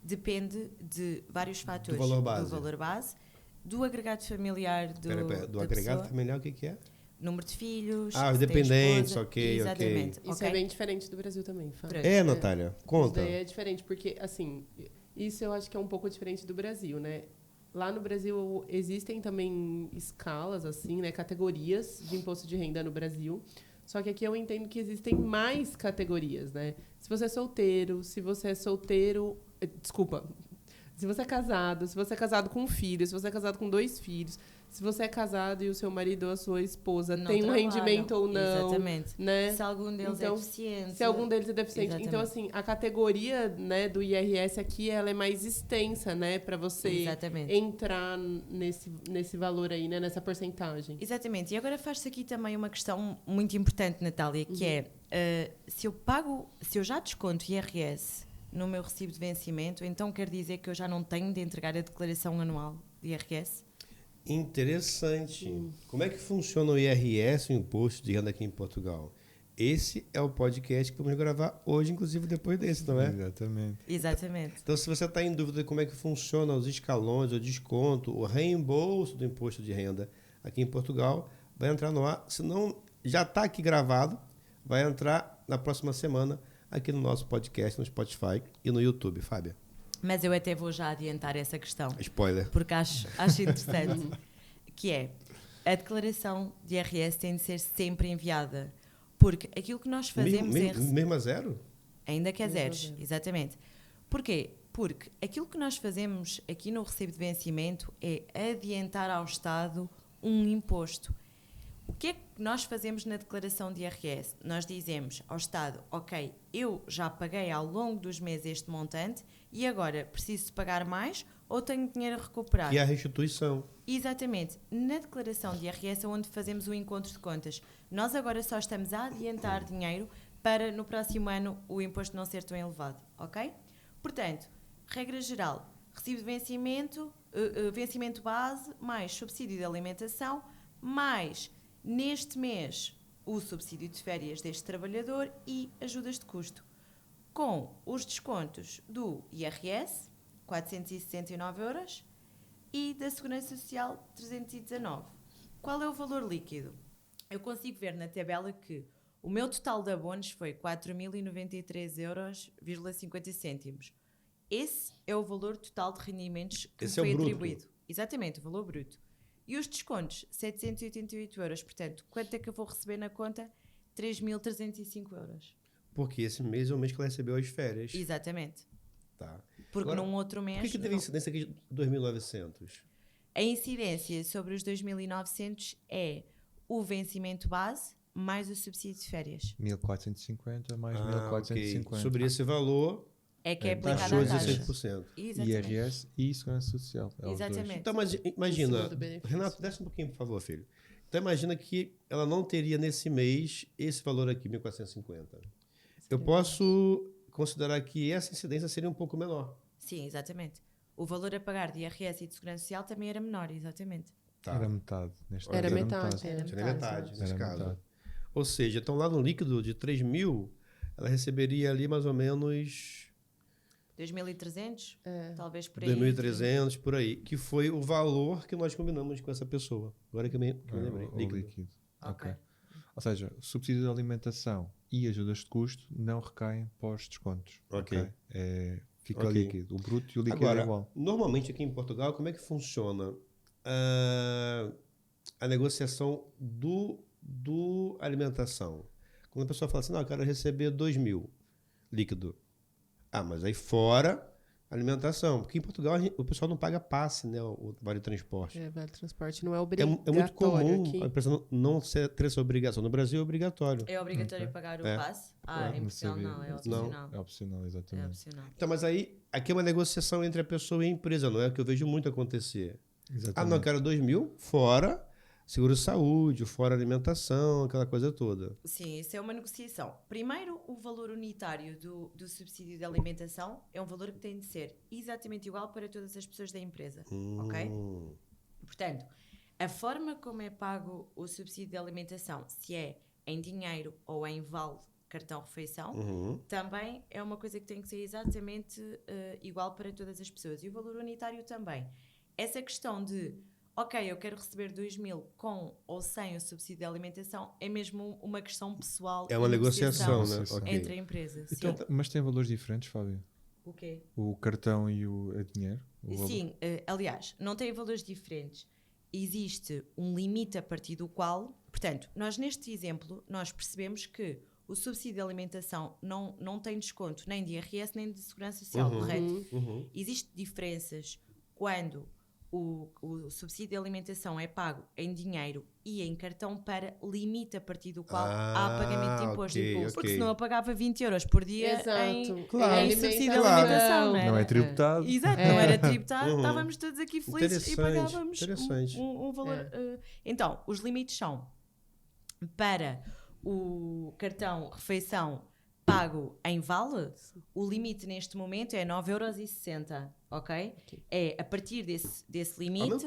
[SPEAKER 2] depende de vários fatores.
[SPEAKER 1] Do valor base.
[SPEAKER 2] Do valor base, do agregado familiar
[SPEAKER 1] do agregado familiar, o que é?
[SPEAKER 2] Número de filhos.
[SPEAKER 1] Os dependentes,
[SPEAKER 2] esposa,
[SPEAKER 1] ok.
[SPEAKER 2] Exatamente.
[SPEAKER 4] Isso é bem diferente do Brasil também, Fábio.
[SPEAKER 1] É, Natália? Conta.
[SPEAKER 4] Isso daí é diferente, porque, assim, isso eu acho que é um pouco diferente do Brasil, né? Lá no Brasil existem também escalas, assim, né? Categorias de imposto de renda no Brasil. Só que aqui eu entendo que existem mais categorias, né? Se você é solteiro, se você é casado com um filho, se você é casado com 2 filhos, se você é casado e o seu marido ou a sua esposa
[SPEAKER 2] não
[SPEAKER 4] tem um
[SPEAKER 2] trabalham.
[SPEAKER 4] rendimento ou não.
[SPEAKER 2] Exatamente.
[SPEAKER 4] Né?
[SPEAKER 2] Se algum deles é deficiente.
[SPEAKER 4] Se algum deles é deficiente.
[SPEAKER 2] Exatamente.
[SPEAKER 4] Então, assim, a categoria, né, do IRS aqui, ela é mais extensa, né? Para você
[SPEAKER 2] Exatamente.
[SPEAKER 4] entrar nesse valor aí, né? Nessa porcentagem.
[SPEAKER 2] Exatamente. E agora faz-se aqui também uma questão muito importante, Natália, que é, se eu já desconto IRS no meu recibo de vencimento, então quer dizer que eu já não tenho de entregar a declaração anual de IRS?
[SPEAKER 1] Interessante. Como é que funciona o IRS, o Imposto de Renda aqui em Portugal? Esse é o podcast que vamos gravar hoje, inclusive depois desse, não é?
[SPEAKER 2] Exatamente.
[SPEAKER 1] Então, se você está em dúvida de como é que funciona os escalões, o desconto, o reembolso do Imposto de Renda aqui em Portugal, vai entrar no ar. Se não, já está aqui gravado, vai entrar na próxima semana aqui no nosso podcast, no Spotify e no YouTube, Fábia.
[SPEAKER 2] Mas eu até vou já adiantar essa questão.
[SPEAKER 1] Spoiler.
[SPEAKER 2] Porque acho interessante. Que é, a declaração de IRS tem de ser sempre enviada. Porque aquilo que nós fazemos
[SPEAKER 1] mesmo a zero?
[SPEAKER 2] Ainda que a zeros, exatamente. Porquê? Porque aquilo que nós fazemos aqui no recibo de vencimento é adiantar ao Estado um imposto. O que é que nós fazemos na declaração de IRS? Nós dizemos ao Estado, ok, eu já paguei ao longo dos meses este montante e agora preciso pagar mais ou tenho dinheiro a recuperar?
[SPEAKER 1] E a restituição.
[SPEAKER 2] Exatamente. Na declaração de IRS é onde fazemos o encontro de contas. Nós agora só estamos a adiantar dinheiro para no próximo ano o imposto não ser tão elevado, ok? Portanto, regra geral, recibo de vencimento, vencimento base, mais subsídio de alimentação, mais, neste mês, o subsídio de férias deste trabalhador e ajudas de custo. Com os descontos do IRS, 469 euros, e da Segurança Social, 319. Qual é o valor líquido? Eu consigo ver na tabela que o meu total de abonos foi 4.093,50 euros. Esse é o valor total de rendimentos que me foi atribuído. Exatamente, o valor bruto. E os descontos, 788 euros. Portanto, quanto é que eu vou receber na conta? 3.305 euros.
[SPEAKER 1] Porque esse mês é o mês que ela recebeu as férias.
[SPEAKER 2] Exatamente.
[SPEAKER 1] Tá.
[SPEAKER 2] Porque
[SPEAKER 1] agora,
[SPEAKER 2] num outro mês...
[SPEAKER 1] Por que teve incidência aqui de 2.900?
[SPEAKER 2] A incidência sobre os 2.900 é o vencimento base mais o subsídio de férias.
[SPEAKER 3] 1.450 mais 1.450.
[SPEAKER 1] Okay. Sobre esse valor...
[SPEAKER 2] É que é aplicada a taxa.
[SPEAKER 1] 16%.
[SPEAKER 3] IRS e Segurança Social.
[SPEAKER 2] Exatamente.
[SPEAKER 1] Então, mas imagina... Renato, desce um pouquinho, por favor, filho. Então, imagina que ela não teria nesse mês esse valor aqui, 1.450. Eu posso considerar que essa incidência seria um pouco menor.
[SPEAKER 2] Sim, exatamente. O valor a pagar de IRS e de Segurança Social também era menor, exatamente.
[SPEAKER 1] Tá.
[SPEAKER 3] Era metade. Neste
[SPEAKER 4] Era
[SPEAKER 3] caso,
[SPEAKER 4] metade.
[SPEAKER 1] Seria metade, nesse caso.
[SPEAKER 3] Metade.
[SPEAKER 1] Ou seja, então lá no líquido de 3.000, ela receberia ali mais ou menos...
[SPEAKER 2] 2.300? Talvez por aí.
[SPEAKER 1] 2.300, por aí. Que foi o valor que nós combinamos com essa pessoa. Agora que eu me lembrei.
[SPEAKER 3] O líquido.
[SPEAKER 2] Ok.
[SPEAKER 3] Ou seja, o subsídio de alimentação e ajudas de custo não recaem para os descontos.
[SPEAKER 1] Ok.
[SPEAKER 3] Fica líquido. O bruto e o líquido
[SPEAKER 1] Agora,
[SPEAKER 3] é igual.
[SPEAKER 1] normalmente aqui em Portugal, como é que funciona a negociação do alimentação? Quando a pessoa fala assim, não, eu quero receber 2.000 líquido. Ah, mas aí fora alimentação. Porque em Portugal o pessoal não paga passe, né? O vale transporte.
[SPEAKER 4] Vale transporte não é
[SPEAKER 1] É
[SPEAKER 4] obrigatório
[SPEAKER 1] muito comum
[SPEAKER 4] aqui.
[SPEAKER 1] a empresa não ter essa obrigação. No Brasil é obrigatório.
[SPEAKER 2] É obrigatório pagar o
[SPEAKER 1] É.
[SPEAKER 2] passe?
[SPEAKER 3] Ah,
[SPEAKER 2] Em
[SPEAKER 3] não
[SPEAKER 2] Portugal
[SPEAKER 3] sabia.
[SPEAKER 2] não, é
[SPEAKER 3] Não.
[SPEAKER 2] opcional.
[SPEAKER 3] É opcional,
[SPEAKER 2] É
[SPEAKER 3] exatamente.
[SPEAKER 2] opcional.
[SPEAKER 1] Então, mas aí, aqui é uma negociação entre a pessoa e a empresa, não é o que eu vejo muito acontecer. Ah, não, eu quero 2.000, fora seguro-saúde, fora alimentação, aquela coisa toda.
[SPEAKER 2] Sim, isso é uma negociação. Primeiro, o valor unitário do subsídio de alimentação é um valor que tem de ser exatamente igual para todas as pessoas da empresa, ok? Portanto, a forma como é pago o subsídio de alimentação, se é em dinheiro ou em vale cartão-refeição, também é uma coisa que tem que ser exatamente igual para todas as pessoas. E o valor unitário também. Essa questão de, ok, eu quero receber 2.000 com ou sem o subsídio de alimentação, é mesmo uma questão pessoal.
[SPEAKER 1] É uma
[SPEAKER 2] e
[SPEAKER 1] negociação, né?
[SPEAKER 3] negociação
[SPEAKER 1] Ok.
[SPEAKER 2] entre a empresa.
[SPEAKER 3] Então,
[SPEAKER 2] Sim.
[SPEAKER 3] mas tem valores diferentes, Fábio?
[SPEAKER 2] O quê?
[SPEAKER 3] O cartão e o dinheiro? O valor?
[SPEAKER 2] Sim, aliás, não tem valores diferentes. Existe um limite a partir do qual, portanto, nós neste exemplo, nós percebemos que o subsídio de alimentação não tem desconto nem de IRS nem de Segurança Social, correto? Existem diferenças quando o subsídio de alimentação é pago em dinheiro e em cartão para limite a partir do qual há pagamento de imposto.
[SPEAKER 1] ok,
[SPEAKER 2] Porque
[SPEAKER 1] ok.
[SPEAKER 2] senão eu pagava 20 euros por dia em,
[SPEAKER 1] Claro.
[SPEAKER 2] em subsídio de
[SPEAKER 1] Claro.
[SPEAKER 2] alimentação, não
[SPEAKER 3] Não
[SPEAKER 2] era?
[SPEAKER 3] é tributado.
[SPEAKER 2] Exato, não era tributado, estávamos todos aqui felizes e
[SPEAKER 1] Interessante,
[SPEAKER 2] pagávamos
[SPEAKER 1] interessante.
[SPEAKER 2] um valor. Então, os limites são para o cartão refeição pago em vale, o limite neste momento é 9,60€, ok? É a partir desse limite.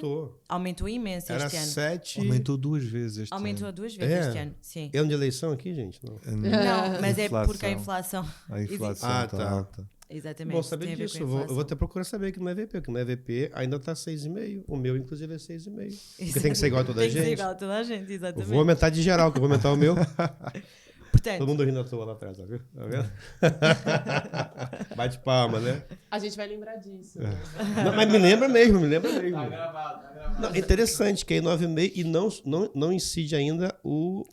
[SPEAKER 2] Aumentou imenso
[SPEAKER 1] Era
[SPEAKER 2] este ano.
[SPEAKER 1] 7.
[SPEAKER 3] Aumentou 2 vezes este
[SPEAKER 2] Aumentou
[SPEAKER 3] ano.
[SPEAKER 2] 2 vezes este ano, sim.
[SPEAKER 1] É ano de eleição aqui, gente? Não.
[SPEAKER 2] Não, mas é
[SPEAKER 3] Inflação.
[SPEAKER 2] porque a inflação.
[SPEAKER 3] A inflação
[SPEAKER 1] Ah,
[SPEAKER 3] está
[SPEAKER 1] tá.
[SPEAKER 3] alta.
[SPEAKER 2] Exatamente.
[SPEAKER 1] Bom
[SPEAKER 2] tem
[SPEAKER 1] saber
[SPEAKER 2] a ver
[SPEAKER 1] disso.
[SPEAKER 2] com a
[SPEAKER 1] Eu vou
[SPEAKER 2] inflação.
[SPEAKER 1] até procurar saber que no EVP, porque no EVP ainda está 6,5. O meu, inclusive, é 6,5. Porque tem que ser igual a toda a
[SPEAKER 2] Tem que ser
[SPEAKER 1] gente.
[SPEAKER 2] igual a toda a gente,
[SPEAKER 1] Eu
[SPEAKER 2] exatamente.
[SPEAKER 1] vou aumentar de geral, que eu vou aumentar o meu.
[SPEAKER 2] Portanto,
[SPEAKER 1] Todo mundo rindo à toa lá atrás, tá vendo? Bate palma, né?
[SPEAKER 4] A gente vai lembrar disso. Né?
[SPEAKER 1] Não, mas me lembra mesmo.
[SPEAKER 5] Tá gravado.
[SPEAKER 1] Não, é interessante que é 9,5 e não incide ainda
[SPEAKER 2] o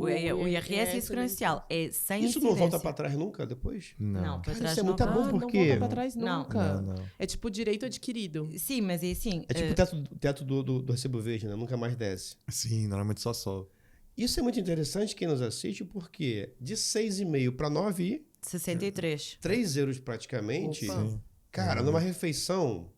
[SPEAKER 2] IRS e a Segurança Social é sem
[SPEAKER 1] Isso não volta
[SPEAKER 2] incidência.
[SPEAKER 1] para trás nunca depois?
[SPEAKER 2] Não, para
[SPEAKER 1] Cara,
[SPEAKER 2] trás
[SPEAKER 1] isso é
[SPEAKER 2] não
[SPEAKER 1] muito
[SPEAKER 2] vai.
[SPEAKER 1] bom,
[SPEAKER 4] Não
[SPEAKER 1] porque...
[SPEAKER 4] volta pra trás
[SPEAKER 2] Não.
[SPEAKER 4] nunca.
[SPEAKER 3] Não.
[SPEAKER 4] É tipo direito adquirido.
[SPEAKER 2] Sim, mas é assim.
[SPEAKER 1] É tipo o teto do recibo verde, né? Nunca mais desce.
[SPEAKER 3] Sim, normalmente só sobe.
[SPEAKER 1] Isso é muito interessante quem nos assiste, porque de 6,5 para 9,
[SPEAKER 2] 63.
[SPEAKER 1] 3 euros praticamente.
[SPEAKER 4] Opa.
[SPEAKER 3] Sim.
[SPEAKER 1] Cara, numa refeição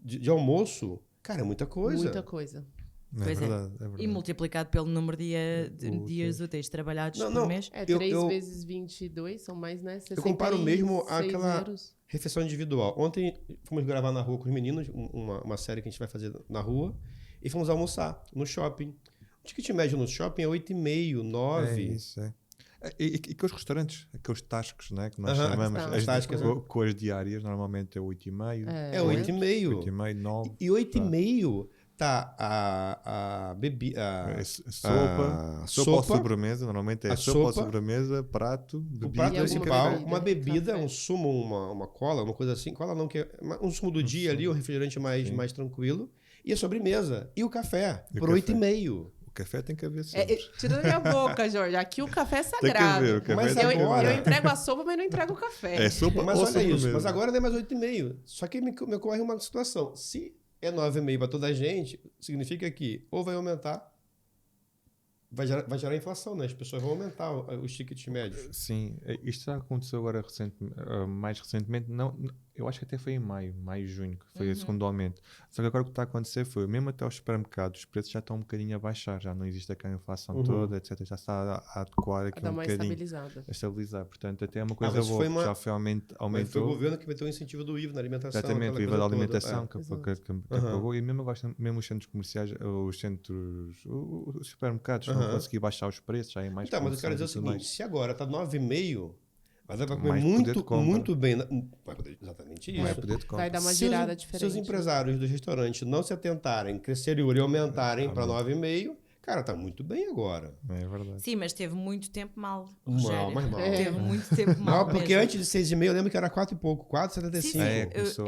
[SPEAKER 1] de almoço, cara, é muita coisa.
[SPEAKER 4] Muita coisa.
[SPEAKER 3] É
[SPEAKER 2] Pois é.
[SPEAKER 3] verdade, é verdade.
[SPEAKER 2] E multiplicado pelo número de
[SPEAKER 3] Úteis.
[SPEAKER 2] dias úteis trabalhados
[SPEAKER 1] Não,
[SPEAKER 2] por
[SPEAKER 1] não.
[SPEAKER 2] mês.
[SPEAKER 4] É,
[SPEAKER 1] Eu-
[SPEAKER 4] 3
[SPEAKER 1] eu-
[SPEAKER 4] vezes 22 são mais, né?
[SPEAKER 1] Eu comparo mesmo
[SPEAKER 4] 66
[SPEAKER 1] àquela
[SPEAKER 4] euros.
[SPEAKER 1] refeição individual. Ontem fomos gravar na rua com os meninos, uma série que a gente vai fazer na rua, e fomos almoçar no shopping. O ticket médio no shopping é 8,5, 9.
[SPEAKER 3] É isso, é. E que os restaurantes, aqueles tascos, né, que nós
[SPEAKER 1] Aham,
[SPEAKER 3] chamamos,
[SPEAKER 4] as
[SPEAKER 1] tascas,
[SPEAKER 3] com as diárias, normalmente é 8,5.
[SPEAKER 1] É 8,5.
[SPEAKER 3] 8,5, 9.
[SPEAKER 1] E 8,5 tá a bebida.
[SPEAKER 3] Sopa, sopa ou sobremesa, normalmente é
[SPEAKER 1] A
[SPEAKER 3] sopa ou
[SPEAKER 1] sopa,
[SPEAKER 3] sobremesa, prato,
[SPEAKER 1] O
[SPEAKER 3] bebida
[SPEAKER 1] prato
[SPEAKER 4] E alguma
[SPEAKER 1] principal,
[SPEAKER 4] bebida,
[SPEAKER 1] uma bebida,
[SPEAKER 4] café.
[SPEAKER 1] um sumo, uma cola, uma coisa assim. Cola não, que é um sumo do dia ali, um refrigerante mais tranquilo. E a sobremesa. E o café,
[SPEAKER 3] E o
[SPEAKER 1] por
[SPEAKER 3] café.
[SPEAKER 1] 8,5.
[SPEAKER 3] O café tem que haver
[SPEAKER 4] É,
[SPEAKER 3] sempre.
[SPEAKER 4] tirando da minha boca, Jorge. Aqui o café é
[SPEAKER 3] Tem que
[SPEAKER 4] sagrado.
[SPEAKER 3] haver, o café
[SPEAKER 1] Mas
[SPEAKER 3] tem que
[SPEAKER 1] agora-
[SPEAKER 4] Eu entrego a sopa, mas não entrego o café.
[SPEAKER 3] É sopa
[SPEAKER 1] Mas
[SPEAKER 3] ou
[SPEAKER 1] olha isso,
[SPEAKER 3] sobremesa.
[SPEAKER 1] mas agora não é mais 8,5. Só que me ocorre uma situação. Se é 9,5 para toda a gente, significa que ou vai aumentar, vai gerar inflação, né? As pessoas vão aumentar os tickets médios.
[SPEAKER 3] Sim, isto já aconteceu agora mais recentemente, eu acho que até foi em maio, junho, que foi o segundo aumento. Só que agora o que está a acontecer foi, mesmo até aos supermercados, os preços já estão um bocadinho a baixar, já não existe aquela inflação toda, etc. Já está a adequar
[SPEAKER 4] A
[SPEAKER 3] aqui
[SPEAKER 4] dar
[SPEAKER 3] um
[SPEAKER 4] uma
[SPEAKER 3] bocadinho,
[SPEAKER 4] estabilizada.
[SPEAKER 3] a estabilizar. Portanto, até é uma coisa
[SPEAKER 1] mas
[SPEAKER 3] boa,
[SPEAKER 1] foi
[SPEAKER 3] que
[SPEAKER 1] uma-
[SPEAKER 3] já realmente
[SPEAKER 1] Mas foi o
[SPEAKER 3] aumentou.
[SPEAKER 1] governo que vai ter um incentivo do IVA na alimentação.
[SPEAKER 3] Exatamente, o
[SPEAKER 1] aquela
[SPEAKER 3] IVA
[SPEAKER 1] coisa
[SPEAKER 3] da
[SPEAKER 1] toda.
[SPEAKER 3] alimentação
[SPEAKER 1] É.
[SPEAKER 3] que apagou, e mesmo agora, mesmo os centros comerciais, os supermercados não conseguiram baixar os preços, já é mais
[SPEAKER 1] Então, mas eu quero dizer o
[SPEAKER 3] promoções e tudo
[SPEAKER 1] seguinte, se agora está 9,5, vai dar para comer
[SPEAKER 3] Mais poder de compra.
[SPEAKER 1] muito bem. Vai poder, exatamente isso.
[SPEAKER 3] mais poder de compra.
[SPEAKER 4] Vai dar uma
[SPEAKER 1] Se
[SPEAKER 4] girada
[SPEAKER 1] os,
[SPEAKER 4] diferente.
[SPEAKER 1] se os empresários dos restaurantes não se atentarem, crescerem e aumentarem para 9,5, Cara, tá muito bem agora.
[SPEAKER 3] É verdade.
[SPEAKER 2] Sim, mas teve muito tempo mal.
[SPEAKER 1] Mal,
[SPEAKER 2] Rogério.
[SPEAKER 1] mas mal.
[SPEAKER 2] Teve muito tempo mal.
[SPEAKER 1] Não, porque
[SPEAKER 2] mesmo.
[SPEAKER 1] antes de 6,5 eu lembro que era 4 e pouco, 4,75.
[SPEAKER 2] Sim, sim.
[SPEAKER 3] É, começou.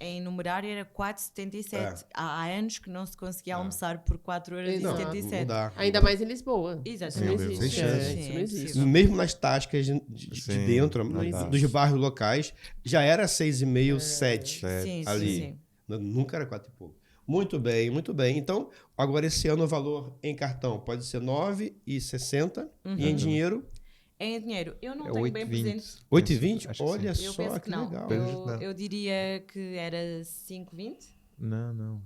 [SPEAKER 2] Em numerário era 4,77. Há anos que não se conseguia almoçar por 4 horas
[SPEAKER 4] Exato.
[SPEAKER 2] e
[SPEAKER 1] Não
[SPEAKER 2] 77.
[SPEAKER 1] dá.
[SPEAKER 4] Ainda mais em Lisboa.
[SPEAKER 2] Exatamente.
[SPEAKER 3] Sim,
[SPEAKER 4] Isso
[SPEAKER 3] sem
[SPEAKER 4] não
[SPEAKER 3] chance.
[SPEAKER 4] existe.
[SPEAKER 2] Sim,
[SPEAKER 4] Isso não
[SPEAKER 2] é
[SPEAKER 4] existe.
[SPEAKER 2] impossível.
[SPEAKER 1] Mesmo nas tascas de
[SPEAKER 3] Sim,
[SPEAKER 1] dentro,
[SPEAKER 3] não existe.
[SPEAKER 1] dos bairros locais, já era 6,5, 7
[SPEAKER 2] Sim,
[SPEAKER 1] ali.
[SPEAKER 2] sim, sim.
[SPEAKER 1] Nunca era 4 e pouco. Muito bem, muito bem. Então, agora esse ano o valor em cartão pode ser 9,60 e em dinheiro
[SPEAKER 2] Em dinheiro, eu não
[SPEAKER 3] É
[SPEAKER 2] tenho bem
[SPEAKER 3] 8,20.
[SPEAKER 2] presente.
[SPEAKER 1] 8,20?
[SPEAKER 3] Acho que
[SPEAKER 1] Olha
[SPEAKER 2] Eu
[SPEAKER 1] só,
[SPEAKER 2] penso
[SPEAKER 1] que
[SPEAKER 2] que não.
[SPEAKER 1] legal.
[SPEAKER 3] Não.
[SPEAKER 2] Eu diria que era 5,20.
[SPEAKER 3] Não.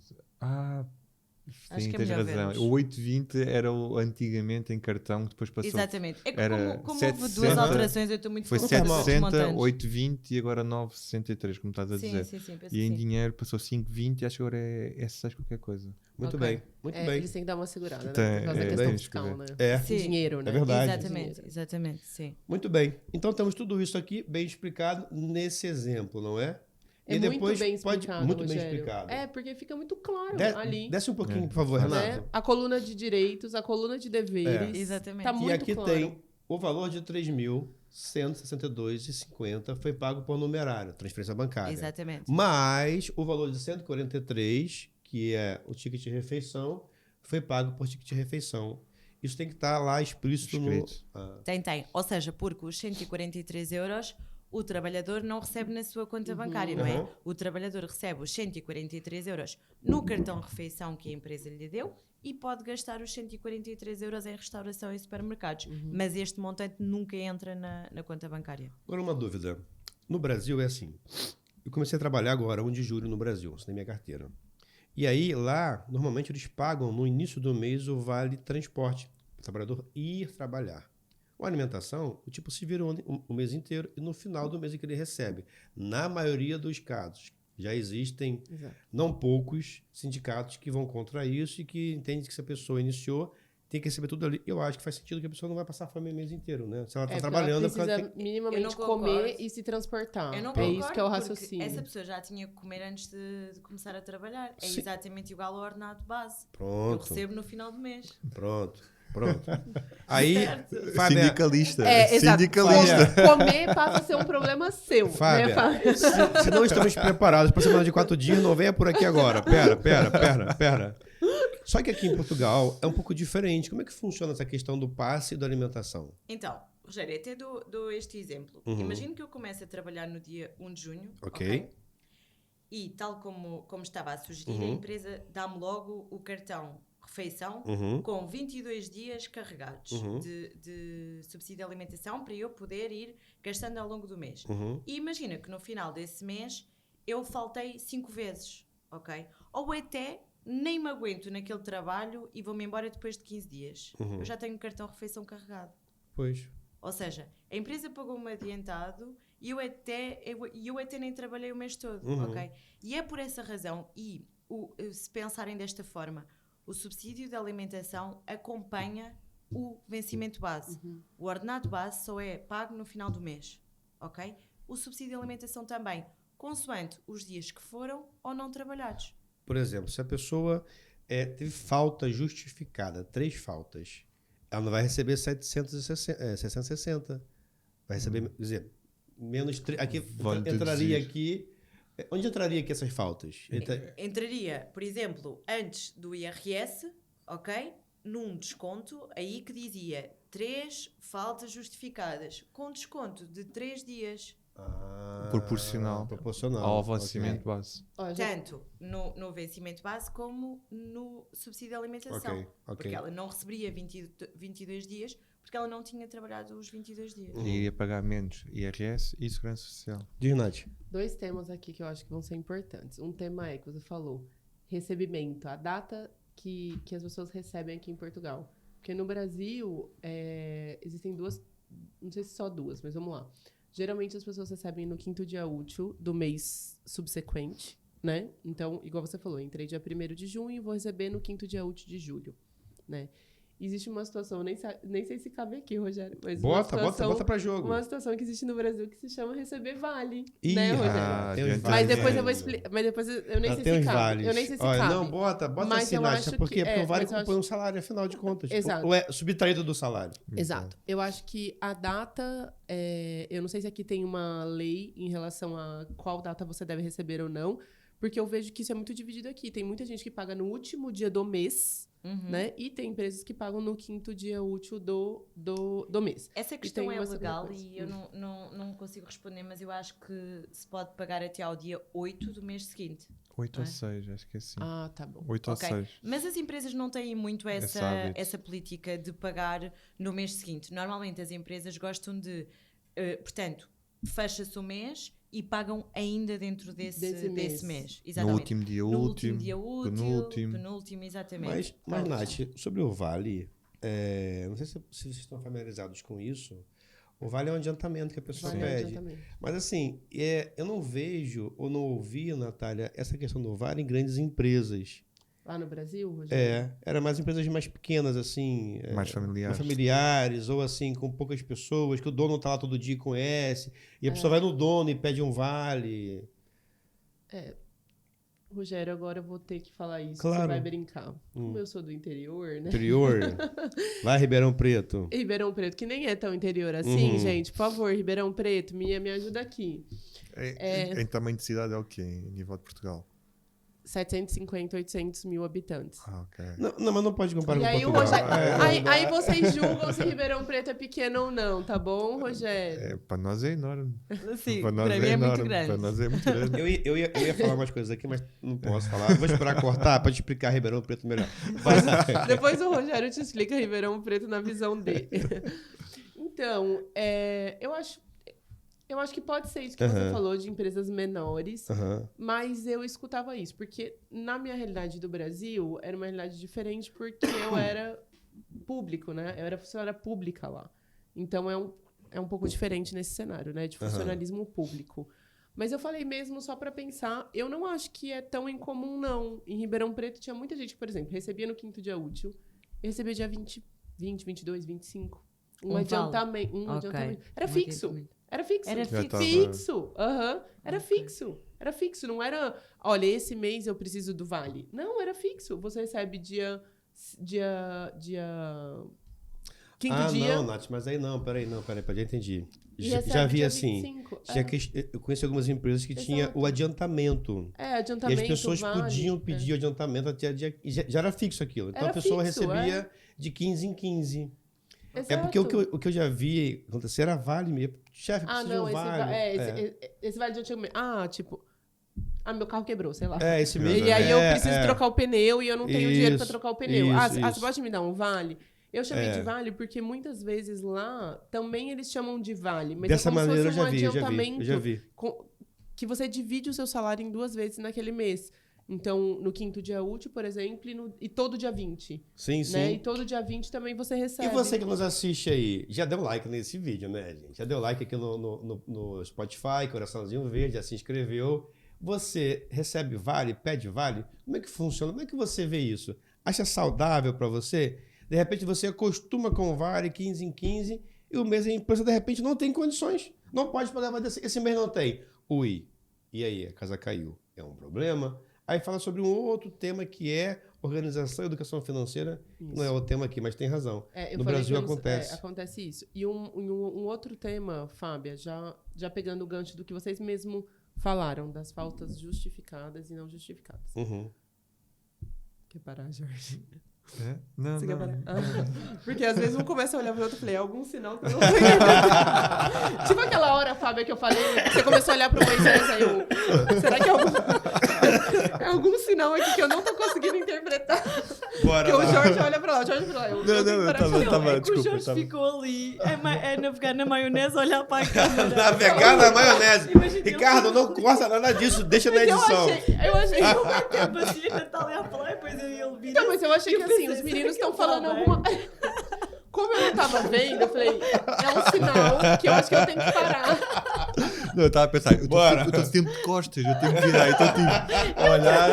[SPEAKER 2] Acho
[SPEAKER 3] Sim,
[SPEAKER 2] que é
[SPEAKER 3] tens
[SPEAKER 2] melhor
[SPEAKER 3] razão.
[SPEAKER 2] vermos.
[SPEAKER 3] O 8,20 era o antigamente em cartão, que depois passou.
[SPEAKER 2] Exatamente. É que
[SPEAKER 3] Era
[SPEAKER 2] como houve
[SPEAKER 3] 7,60,
[SPEAKER 2] duas alterações, eu estou muito
[SPEAKER 3] Foi
[SPEAKER 2] confusa com os
[SPEAKER 3] 7,60,
[SPEAKER 2] montantes.
[SPEAKER 3] 8,20 e agora 9,63, como estás a
[SPEAKER 2] Sim,
[SPEAKER 3] dizer.
[SPEAKER 2] sim, sim. Penso
[SPEAKER 3] E em
[SPEAKER 2] que sim.
[SPEAKER 3] dinheiro passou 5,20 e acho que agora é 6 qualquer coisa.
[SPEAKER 1] Muito
[SPEAKER 4] Ok.
[SPEAKER 1] bem, muito
[SPEAKER 4] É,
[SPEAKER 1] bem.
[SPEAKER 4] eles têm que dar uma segurada, né?
[SPEAKER 3] Tem,
[SPEAKER 4] Por causa da
[SPEAKER 3] é,
[SPEAKER 4] questão
[SPEAKER 3] tens que
[SPEAKER 4] fiscal,
[SPEAKER 3] ver.
[SPEAKER 4] né?
[SPEAKER 1] É,
[SPEAKER 2] Sim.
[SPEAKER 4] Dinheiro, né?
[SPEAKER 1] É verdade.
[SPEAKER 2] Exatamente, exatamente, sim.
[SPEAKER 1] muito bem. Então temos tudo isso aqui bem explicado nesse exemplo, não é?
[SPEAKER 4] É
[SPEAKER 1] E
[SPEAKER 4] muito
[SPEAKER 1] depois
[SPEAKER 4] bem explicado,
[SPEAKER 1] muito bem
[SPEAKER 4] Rogério.
[SPEAKER 1] explicado.
[SPEAKER 4] É, porque fica muito claro ali.
[SPEAKER 1] Desce um pouquinho,
[SPEAKER 3] É,
[SPEAKER 1] por favor,
[SPEAKER 3] fácil.
[SPEAKER 1] Renato.
[SPEAKER 4] Né? A coluna de direitos, a coluna de deveres.
[SPEAKER 2] Exatamente.
[SPEAKER 4] Tá
[SPEAKER 2] E
[SPEAKER 4] muito
[SPEAKER 1] E aqui
[SPEAKER 4] claro.
[SPEAKER 1] tem o valor de 3.162,50 foi pago por numerário, transferência bancária.
[SPEAKER 2] Exatamente.
[SPEAKER 1] Mas o valor de 143, que é o ticket de refeição, foi pago por ticket de refeição. Isso tem que estar lá explícito
[SPEAKER 3] Escrito.
[SPEAKER 1] no...
[SPEAKER 2] Tem. Ou seja, porque os 143 euros o trabalhador não recebe na sua conta bancária, não é?
[SPEAKER 1] Uhum.
[SPEAKER 2] O trabalhador recebe os 143 euros no cartão refeição que a empresa lhe deu e pode gastar os 143 euros em restauração e supermercados. Mas este montante nunca entra na conta bancária.
[SPEAKER 1] Agora uma dúvida. No Brasil é assim. Eu comecei a trabalhar agora, 1 de julho no Brasil, assinei minha carteira. E aí, lá, normalmente eles pagam no início do mês o vale transporte para o trabalhador ir trabalhar. Com a alimentação, o tipo se vira o mês inteiro e no final do mês é que ele recebe. Na maioria dos casos, já existem
[SPEAKER 4] Exato.
[SPEAKER 1] não poucos sindicatos que vão contra isso e que entendem que se a pessoa iniciou, tem que receber tudo ali. Eu acho que faz sentido que a pessoa não vai passar fome o mês inteiro, né? Se ela está
[SPEAKER 4] É, porque
[SPEAKER 1] trabalhando...
[SPEAKER 4] ela precisa
[SPEAKER 1] tem-
[SPEAKER 2] Eu
[SPEAKER 4] minimamente
[SPEAKER 2] não concordo.
[SPEAKER 4] comer e se transportar.
[SPEAKER 2] Eu não
[SPEAKER 4] É
[SPEAKER 2] concordo,
[SPEAKER 4] isso que é o
[SPEAKER 2] porque
[SPEAKER 4] raciocínio.
[SPEAKER 2] essa pessoa já tinha que comer antes de começar a trabalhar. É
[SPEAKER 1] Sim.
[SPEAKER 2] exatamente igual ao ordenado base. Eu
[SPEAKER 1] Pronto,
[SPEAKER 2] recebo no final do mês.
[SPEAKER 1] pronto. Aí, Fábia,
[SPEAKER 3] Sindicalista.
[SPEAKER 4] Exato.
[SPEAKER 3] Sindicalista.
[SPEAKER 4] Comer passa a ser um problema seu.
[SPEAKER 1] Fábia,
[SPEAKER 4] Né, Fábia?
[SPEAKER 1] se não estamos preparados para a semana de 4 dias, não venha por aqui agora. Pera. Só que aqui em Portugal é um pouco diferente. Como é que funciona essa questão do passe e da alimentação?
[SPEAKER 2] Então, Rogério, até dou este exemplo. Imagino que eu comece a trabalhar no dia 1 de junho.
[SPEAKER 1] Ok.
[SPEAKER 2] E tal como estava a sugerir, a empresa dá-me logo o cartão refeição com 22 dias carregados de subsídio de alimentação para eu poder ir gastando ao longo do mês. E imagina que no final desse mês eu faltei 5 vezes, ok? Ou até nem me aguento naquele trabalho e vou-me embora depois de 15 dias. Eu já tenho o cartão refeição carregado.
[SPEAKER 1] Pois.
[SPEAKER 2] Ou seja, a empresa pagou-me adiantado e eu até nem trabalhei o mês todo, ok? E é por essa razão, se pensarem desta forma, o subsídio de alimentação acompanha o vencimento base. O ordenado base só é pago no final do mês, ok? O subsídio de alimentação também, consoante os dias que foram ou não trabalhados.
[SPEAKER 1] Por exemplo, se a pessoa teve falta justificada, 3 faltas, ela não vai receber 660. Vai receber, quer dizer, menos 3. Aqui
[SPEAKER 3] Vale
[SPEAKER 1] entraria
[SPEAKER 3] deduzir.
[SPEAKER 1] aqui. Onde entraria aqui essas faltas?
[SPEAKER 2] Entraria, por exemplo, antes do IRS, ok? Num desconto aí que dizia 3 faltas justificadas, com desconto de 3 dias.
[SPEAKER 3] Proporcional ao vencimento base.
[SPEAKER 4] Ó, já-
[SPEAKER 2] Tanto no vencimento base como no subsídio de alimentação.
[SPEAKER 1] Ok.
[SPEAKER 2] Porque ela não receberia 22 dias porque ela não tinha trabalhado os 22 dias.
[SPEAKER 3] E iria pagar menos IRS e Segurança Social.
[SPEAKER 1] Diz, Nath.
[SPEAKER 4] 2 temas aqui que eu acho que vão ser importantes. Um tema é que você falou, recebimento, a data que as pessoas recebem aqui em Portugal. Porque no Brasil, existem 2, não sei se só 2, mas vamos lá. Geralmente as pessoas recebem no 5º dia útil do mês subsequente, né? Então, igual você falou, entrei dia 1º de junho e vou receber no 5º dia útil de julho, né? existe uma situação, nem sei se cabe aqui, Rogério, mas
[SPEAKER 1] Bota pra jogo.
[SPEAKER 4] uma situação que existe no Brasil que se chama receber vale,
[SPEAKER 1] Ih,
[SPEAKER 4] né, Rogério?
[SPEAKER 1] tem uns
[SPEAKER 4] Mas depois
[SPEAKER 1] vales.
[SPEAKER 4] eu vou explicar, mas depois eu nem sei
[SPEAKER 1] Tem
[SPEAKER 4] se
[SPEAKER 1] uns
[SPEAKER 4] cabe.
[SPEAKER 1] vales.
[SPEAKER 4] Eu nem sei se
[SPEAKER 1] Olha,
[SPEAKER 4] cabe.
[SPEAKER 1] não, bota
[SPEAKER 4] Mas
[SPEAKER 1] assim,
[SPEAKER 4] eu
[SPEAKER 1] Nádia,
[SPEAKER 4] acho
[SPEAKER 1] porque
[SPEAKER 4] que-
[SPEAKER 1] o vale
[SPEAKER 4] mas eu
[SPEAKER 1] compõe
[SPEAKER 4] acho-
[SPEAKER 1] um salário, afinal de contas.
[SPEAKER 4] Exato.
[SPEAKER 1] Ou é subtraído do salário.
[SPEAKER 4] Exato. Eu acho que a data, eu não sei se aqui tem uma lei em relação a qual data você deve receber ou não, porque eu vejo que isso é muito dividido aqui. Tem muita gente que paga no último dia do mês, né? E tem empresas que pagam no 5º dia útil do mês.
[SPEAKER 2] Essa questão
[SPEAKER 4] tem
[SPEAKER 2] é
[SPEAKER 4] uma segunda
[SPEAKER 2] legal
[SPEAKER 4] coisa.
[SPEAKER 2] e eu não consigo responder, mas eu acho que se pode pagar até ao dia 8 do mês seguinte.
[SPEAKER 3] 8
[SPEAKER 2] não
[SPEAKER 3] ou
[SPEAKER 2] é?
[SPEAKER 3] 6, acho que é assim.
[SPEAKER 4] Ah, tá bom.
[SPEAKER 3] 8
[SPEAKER 2] Ok.
[SPEAKER 3] ou 6.
[SPEAKER 2] Mas as empresas não têm muito
[SPEAKER 3] Esse hábito.
[SPEAKER 2] essa política de pagar no mês seguinte. Normalmente as empresas gostam de, portanto, fecha-se o mês e pagam ainda dentro desse mês.
[SPEAKER 3] No
[SPEAKER 2] Exatamente.
[SPEAKER 3] último dia
[SPEAKER 2] No
[SPEAKER 3] último.
[SPEAKER 2] último dia útil,
[SPEAKER 3] penúltimo.
[SPEAKER 2] penúltimo, exatamente.
[SPEAKER 1] Mas Nath, sobre o vale, não sei se vocês estão familiarizados com isso. O vale é um adiantamento que a pessoa
[SPEAKER 4] Vale
[SPEAKER 1] pede.
[SPEAKER 4] adiantamento.
[SPEAKER 1] Mas assim, eu não vejo ou não ouvi, Natália, essa questão do vale em grandes empresas.
[SPEAKER 4] Lá no Brasil, Rogério?
[SPEAKER 1] Era mais empresas mais pequenas, assim.
[SPEAKER 3] Mais familiares.
[SPEAKER 1] Mais familiares, ou assim, com poucas pessoas, que o dono tá lá todo dia e conhece. E a pessoa vai no dono e pede um vale.
[SPEAKER 4] Rogério, agora eu vou ter que falar isso.
[SPEAKER 1] Claro.
[SPEAKER 4] Você vai brincar. Como eu sou do interior, né?
[SPEAKER 1] Interior. Vai, Ribeirão Preto.
[SPEAKER 4] Ribeirão Preto, que nem é tão interior assim,
[SPEAKER 1] Uhum.
[SPEAKER 4] gente. Por favor, Ribeirão Preto, me ajuda aqui.
[SPEAKER 3] Em tamanho de cidade é o quê? Em nível de Portugal?
[SPEAKER 4] 750, 800 mil habitantes.
[SPEAKER 3] Ah, ok.
[SPEAKER 1] Não, mas não pode comparar
[SPEAKER 4] E
[SPEAKER 1] com
[SPEAKER 4] aí, o
[SPEAKER 1] Portugal.
[SPEAKER 4] Rogério, aí vocês julgam se Ribeirão Preto é pequeno ou não, tá bom, Rogério?
[SPEAKER 3] Para nós é enorme.
[SPEAKER 2] Sim,
[SPEAKER 3] Para nós
[SPEAKER 2] para mim é muito
[SPEAKER 3] enorme. Para
[SPEAKER 2] grande.
[SPEAKER 3] nós é muito grande.
[SPEAKER 1] Eu ia falar umas coisas aqui, mas não posso falar. Vou esperar cortar para te explicar Ribeirão Preto melhor. Vai lá.
[SPEAKER 4] Depois o Rogério te explica Ribeirão Preto na visão dele. Então, eu acho que pode ser isso que você falou de empresas menores,
[SPEAKER 1] Aham.
[SPEAKER 4] mas eu escutava isso, porque na minha realidade do Brasil era uma realidade diferente porque eu era público, né? Eu era funcionária pública lá. Então é um pouco diferente nesse cenário, né? De funcionalismo público. Mas eu falei mesmo só para pensar, eu não acho que é tão incomum, não. Em Ribeirão Preto tinha muita gente que, por exemplo, recebia no 5º dia útil, eu recebia dia 20, 22, 25. Um adiantamento. Adiantamento. Era fixo. Era fixo.
[SPEAKER 2] Era
[SPEAKER 3] Já
[SPEAKER 2] fixo.
[SPEAKER 3] tava-
[SPEAKER 4] Fixo. Aham. Era fixo. Era fixo. Não era, olha, esse mês eu preciso do vale. Não, era fixo. Você recebe dia quinto dia.
[SPEAKER 1] Não, Nath, mas aí peraí, já entendi.
[SPEAKER 4] E
[SPEAKER 1] Já
[SPEAKER 4] recebe
[SPEAKER 1] vi
[SPEAKER 4] dia
[SPEAKER 1] assim.
[SPEAKER 4] 25.
[SPEAKER 1] Eu conheci algumas empresas que tinha
[SPEAKER 4] Exato.
[SPEAKER 1] o adiantamento.
[SPEAKER 4] É,
[SPEAKER 1] E
[SPEAKER 4] adiantamento.
[SPEAKER 1] as pessoas
[SPEAKER 4] vale,
[SPEAKER 1] podiam pedir o adiantamento até dia. E já era fixo aquilo. Então
[SPEAKER 4] Era
[SPEAKER 1] a pessoa
[SPEAKER 4] fixo,
[SPEAKER 1] recebia de 15 em 15.
[SPEAKER 4] Exato.
[SPEAKER 1] É porque o que eu já vi acontecer era vale mesmo. Chefe,
[SPEAKER 4] Ah,
[SPEAKER 1] precisa de
[SPEAKER 4] não,
[SPEAKER 1] um
[SPEAKER 4] esse
[SPEAKER 1] vale.
[SPEAKER 4] vale. Esse vale de antigamente. Ah, tipo. Ah, meu carro quebrou, sei lá.
[SPEAKER 1] Esse mesmo.
[SPEAKER 4] E aí eu preciso trocar o pneu e eu não tenho dinheiro pra
[SPEAKER 1] Isso,
[SPEAKER 4] trocar o pneu.
[SPEAKER 1] isso,
[SPEAKER 4] Você
[SPEAKER 1] isso.
[SPEAKER 4] pode me dar um vale? Eu chamei de vale porque muitas vezes lá também eles chamam de vale. Mas
[SPEAKER 1] Dessa
[SPEAKER 4] é como
[SPEAKER 1] maneira
[SPEAKER 4] se fosse um
[SPEAKER 1] eu já
[SPEAKER 4] adiantamento
[SPEAKER 1] vi.
[SPEAKER 4] que você divide o seu salário em 2 vezes naquele mês. Então, no 5º dia útil, por exemplo, e todo dia 20.
[SPEAKER 1] Sim, sim.
[SPEAKER 4] Né? E todo dia 20 também você recebe.
[SPEAKER 1] E você que nos assiste aí, já deu like nesse vídeo, né, gente? Já deu like aqui no Spotify, coraçãozinho verde, já se inscreveu. Você recebe vale, pede vale? Como é que funciona? Como é que você vê isso? Acha saudável para você? De repente você acostuma com o vale 15 em 15 e o mês a empresa de repente não tem condições. Não pode pagar, mas esse mês não tem. Ui, e aí? A casa caiu. É um problema? Aí fala sobre um outro tema que é organização e educação financeira.
[SPEAKER 4] Isso.
[SPEAKER 1] Não é o tema aqui, mas tem razão.
[SPEAKER 4] Eu
[SPEAKER 1] No
[SPEAKER 4] falei
[SPEAKER 1] Brasil
[SPEAKER 4] que eu não-
[SPEAKER 1] acontece.
[SPEAKER 4] acontece isso. E um outro tema, Fábia, já pegando o gancho do que vocês mesmo falaram, das faltas justificadas e não justificadas.
[SPEAKER 1] Uhum.
[SPEAKER 4] Quer parar, Jorge?
[SPEAKER 3] É? Não,
[SPEAKER 4] Você quer
[SPEAKER 3] não.
[SPEAKER 4] parar? Porque às vezes um começa a olhar pro outro e falei, é algum sinal que eu não tô entendendo. Tipo aquela hora, Fábia, que eu falei, você começou a olhar pro Moisés, aí eu... Será que é algum sinal aqui que eu não tô conseguindo interpretar?
[SPEAKER 1] Bora
[SPEAKER 4] Porque
[SPEAKER 1] lá.
[SPEAKER 4] o Jorge olha pra lá, o Jorge pra lá. Eu tenho que
[SPEAKER 3] eu
[SPEAKER 4] parar de
[SPEAKER 3] tava-
[SPEAKER 4] falar.
[SPEAKER 3] eu tava-
[SPEAKER 2] É que o
[SPEAKER 3] desculpa,
[SPEAKER 2] Jorge
[SPEAKER 3] tava-
[SPEAKER 2] ficou ali a navegar na maionese, a olhar para a câmera.
[SPEAKER 1] Navegar na maionese.
[SPEAKER 2] Imagina,
[SPEAKER 1] Ricardo, não corta nada disso, deixa na
[SPEAKER 4] Porque
[SPEAKER 1] edição.
[SPEAKER 4] eu achei...
[SPEAKER 2] Eu bati a bacia, Natália a falar, e depois ele vira.
[SPEAKER 4] Então, mas eu achei que
[SPEAKER 2] Eu
[SPEAKER 4] assim,
[SPEAKER 2] pensei,
[SPEAKER 4] os meninos
[SPEAKER 2] será
[SPEAKER 4] estão
[SPEAKER 2] que eu
[SPEAKER 4] falando
[SPEAKER 2] tava
[SPEAKER 4] alguma... Como eu não tava vendo, eu falei, é um sinal que eu acho que eu tenho que parar.
[SPEAKER 3] Não, eu estava a pensar, eu
[SPEAKER 1] Bora.
[SPEAKER 3] estou sempre de costas, eu tenho que virar, então tipo, olhar.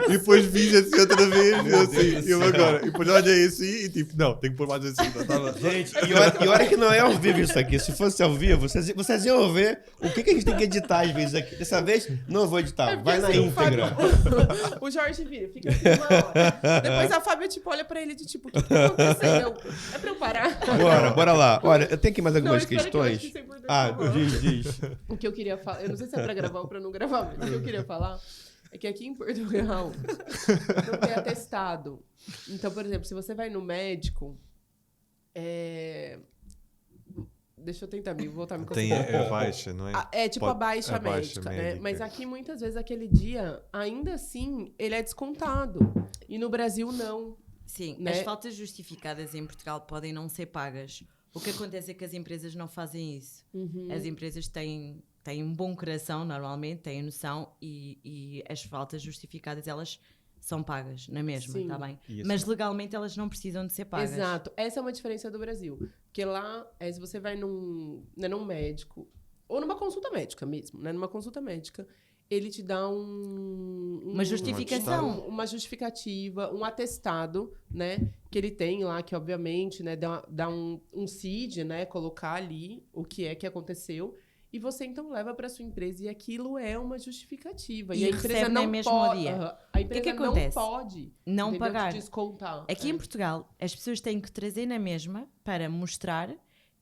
[SPEAKER 3] E depois fiz assim outra vez.
[SPEAKER 1] Meu
[SPEAKER 3] Assim,
[SPEAKER 1] Deus do
[SPEAKER 3] eu
[SPEAKER 1] céu.
[SPEAKER 3] agora. E depois olhei assim e tipo, não, tenho que pôr mais assim. Não, tava...
[SPEAKER 1] Gente, e olha que não é ao vivo isso aqui. Se fosse ao vivo, vocês iam ver o que a gente tem que editar às vezes aqui. Dessa vez, não vou editar.
[SPEAKER 4] É porque,
[SPEAKER 1] Vai na
[SPEAKER 4] assim,
[SPEAKER 1] íntegra.
[SPEAKER 4] O Jorge vira, fica assim uma hora. Depois a Fábia, tipo, olha pra ele de tipo, o que tá acontecendo? É pra eu parar?
[SPEAKER 1] Bora lá. Olha, eu tenho aqui mais algumas
[SPEAKER 4] Não, espera que eu acho
[SPEAKER 1] questões.
[SPEAKER 4] que isso é importante
[SPEAKER 1] Ah,
[SPEAKER 4] falar.
[SPEAKER 1] diz.
[SPEAKER 4] O que eu queria falar, eu não sei se é pra gravar ou pra não gravar, mas o que eu queria falar é que aqui em Portugal não tem atestado. Então, por exemplo, se você vai no médico, deixa eu tentar voltar a me
[SPEAKER 3] Tem
[SPEAKER 4] concentrar.
[SPEAKER 3] a baixa, não é?
[SPEAKER 4] É tipo a baixa
[SPEAKER 3] a baixa
[SPEAKER 4] médica, né?
[SPEAKER 3] médica.
[SPEAKER 4] Mas aqui, muitas vezes, aquele dia, ainda assim, ele é descontado. E no Brasil, não.
[SPEAKER 2] Sim,
[SPEAKER 4] Né?
[SPEAKER 2] as faltas justificadas em Portugal podem não ser pagas. O que acontece é que as empresas não fazem isso. As empresas têm um bom coração, normalmente, têm noção, e as faltas justificadas, elas são pagas, não é mesmo?
[SPEAKER 4] Sim.
[SPEAKER 2] Está bem?
[SPEAKER 3] E assim-
[SPEAKER 2] Mas legalmente elas não precisam de ser pagas.
[SPEAKER 4] Exato. Essa é uma diferença do Brasil. Porque lá, se você vai num médico, ou numa consulta médica mesmo, né? Numa consulta médica, ele te dá
[SPEAKER 2] Uma justificação.
[SPEAKER 4] uma justificativa, um atestado, né? Que ele tem lá, que obviamente, né, dá um CID, né? Colocar ali o que é que aconteceu. E você então leva para sua empresa e aquilo é uma justificativa.
[SPEAKER 2] E
[SPEAKER 4] a empresa
[SPEAKER 2] recebe
[SPEAKER 4] não
[SPEAKER 2] no mesmo
[SPEAKER 4] pode.
[SPEAKER 2] dia.
[SPEAKER 4] A empresa
[SPEAKER 2] que
[SPEAKER 4] não
[SPEAKER 2] acontece?
[SPEAKER 4] pode
[SPEAKER 2] Não
[SPEAKER 4] entendeu?
[SPEAKER 2] pagar.
[SPEAKER 4] Te descontar.
[SPEAKER 2] Aqui em Portugal, as pessoas têm que trazer na mesma para mostrar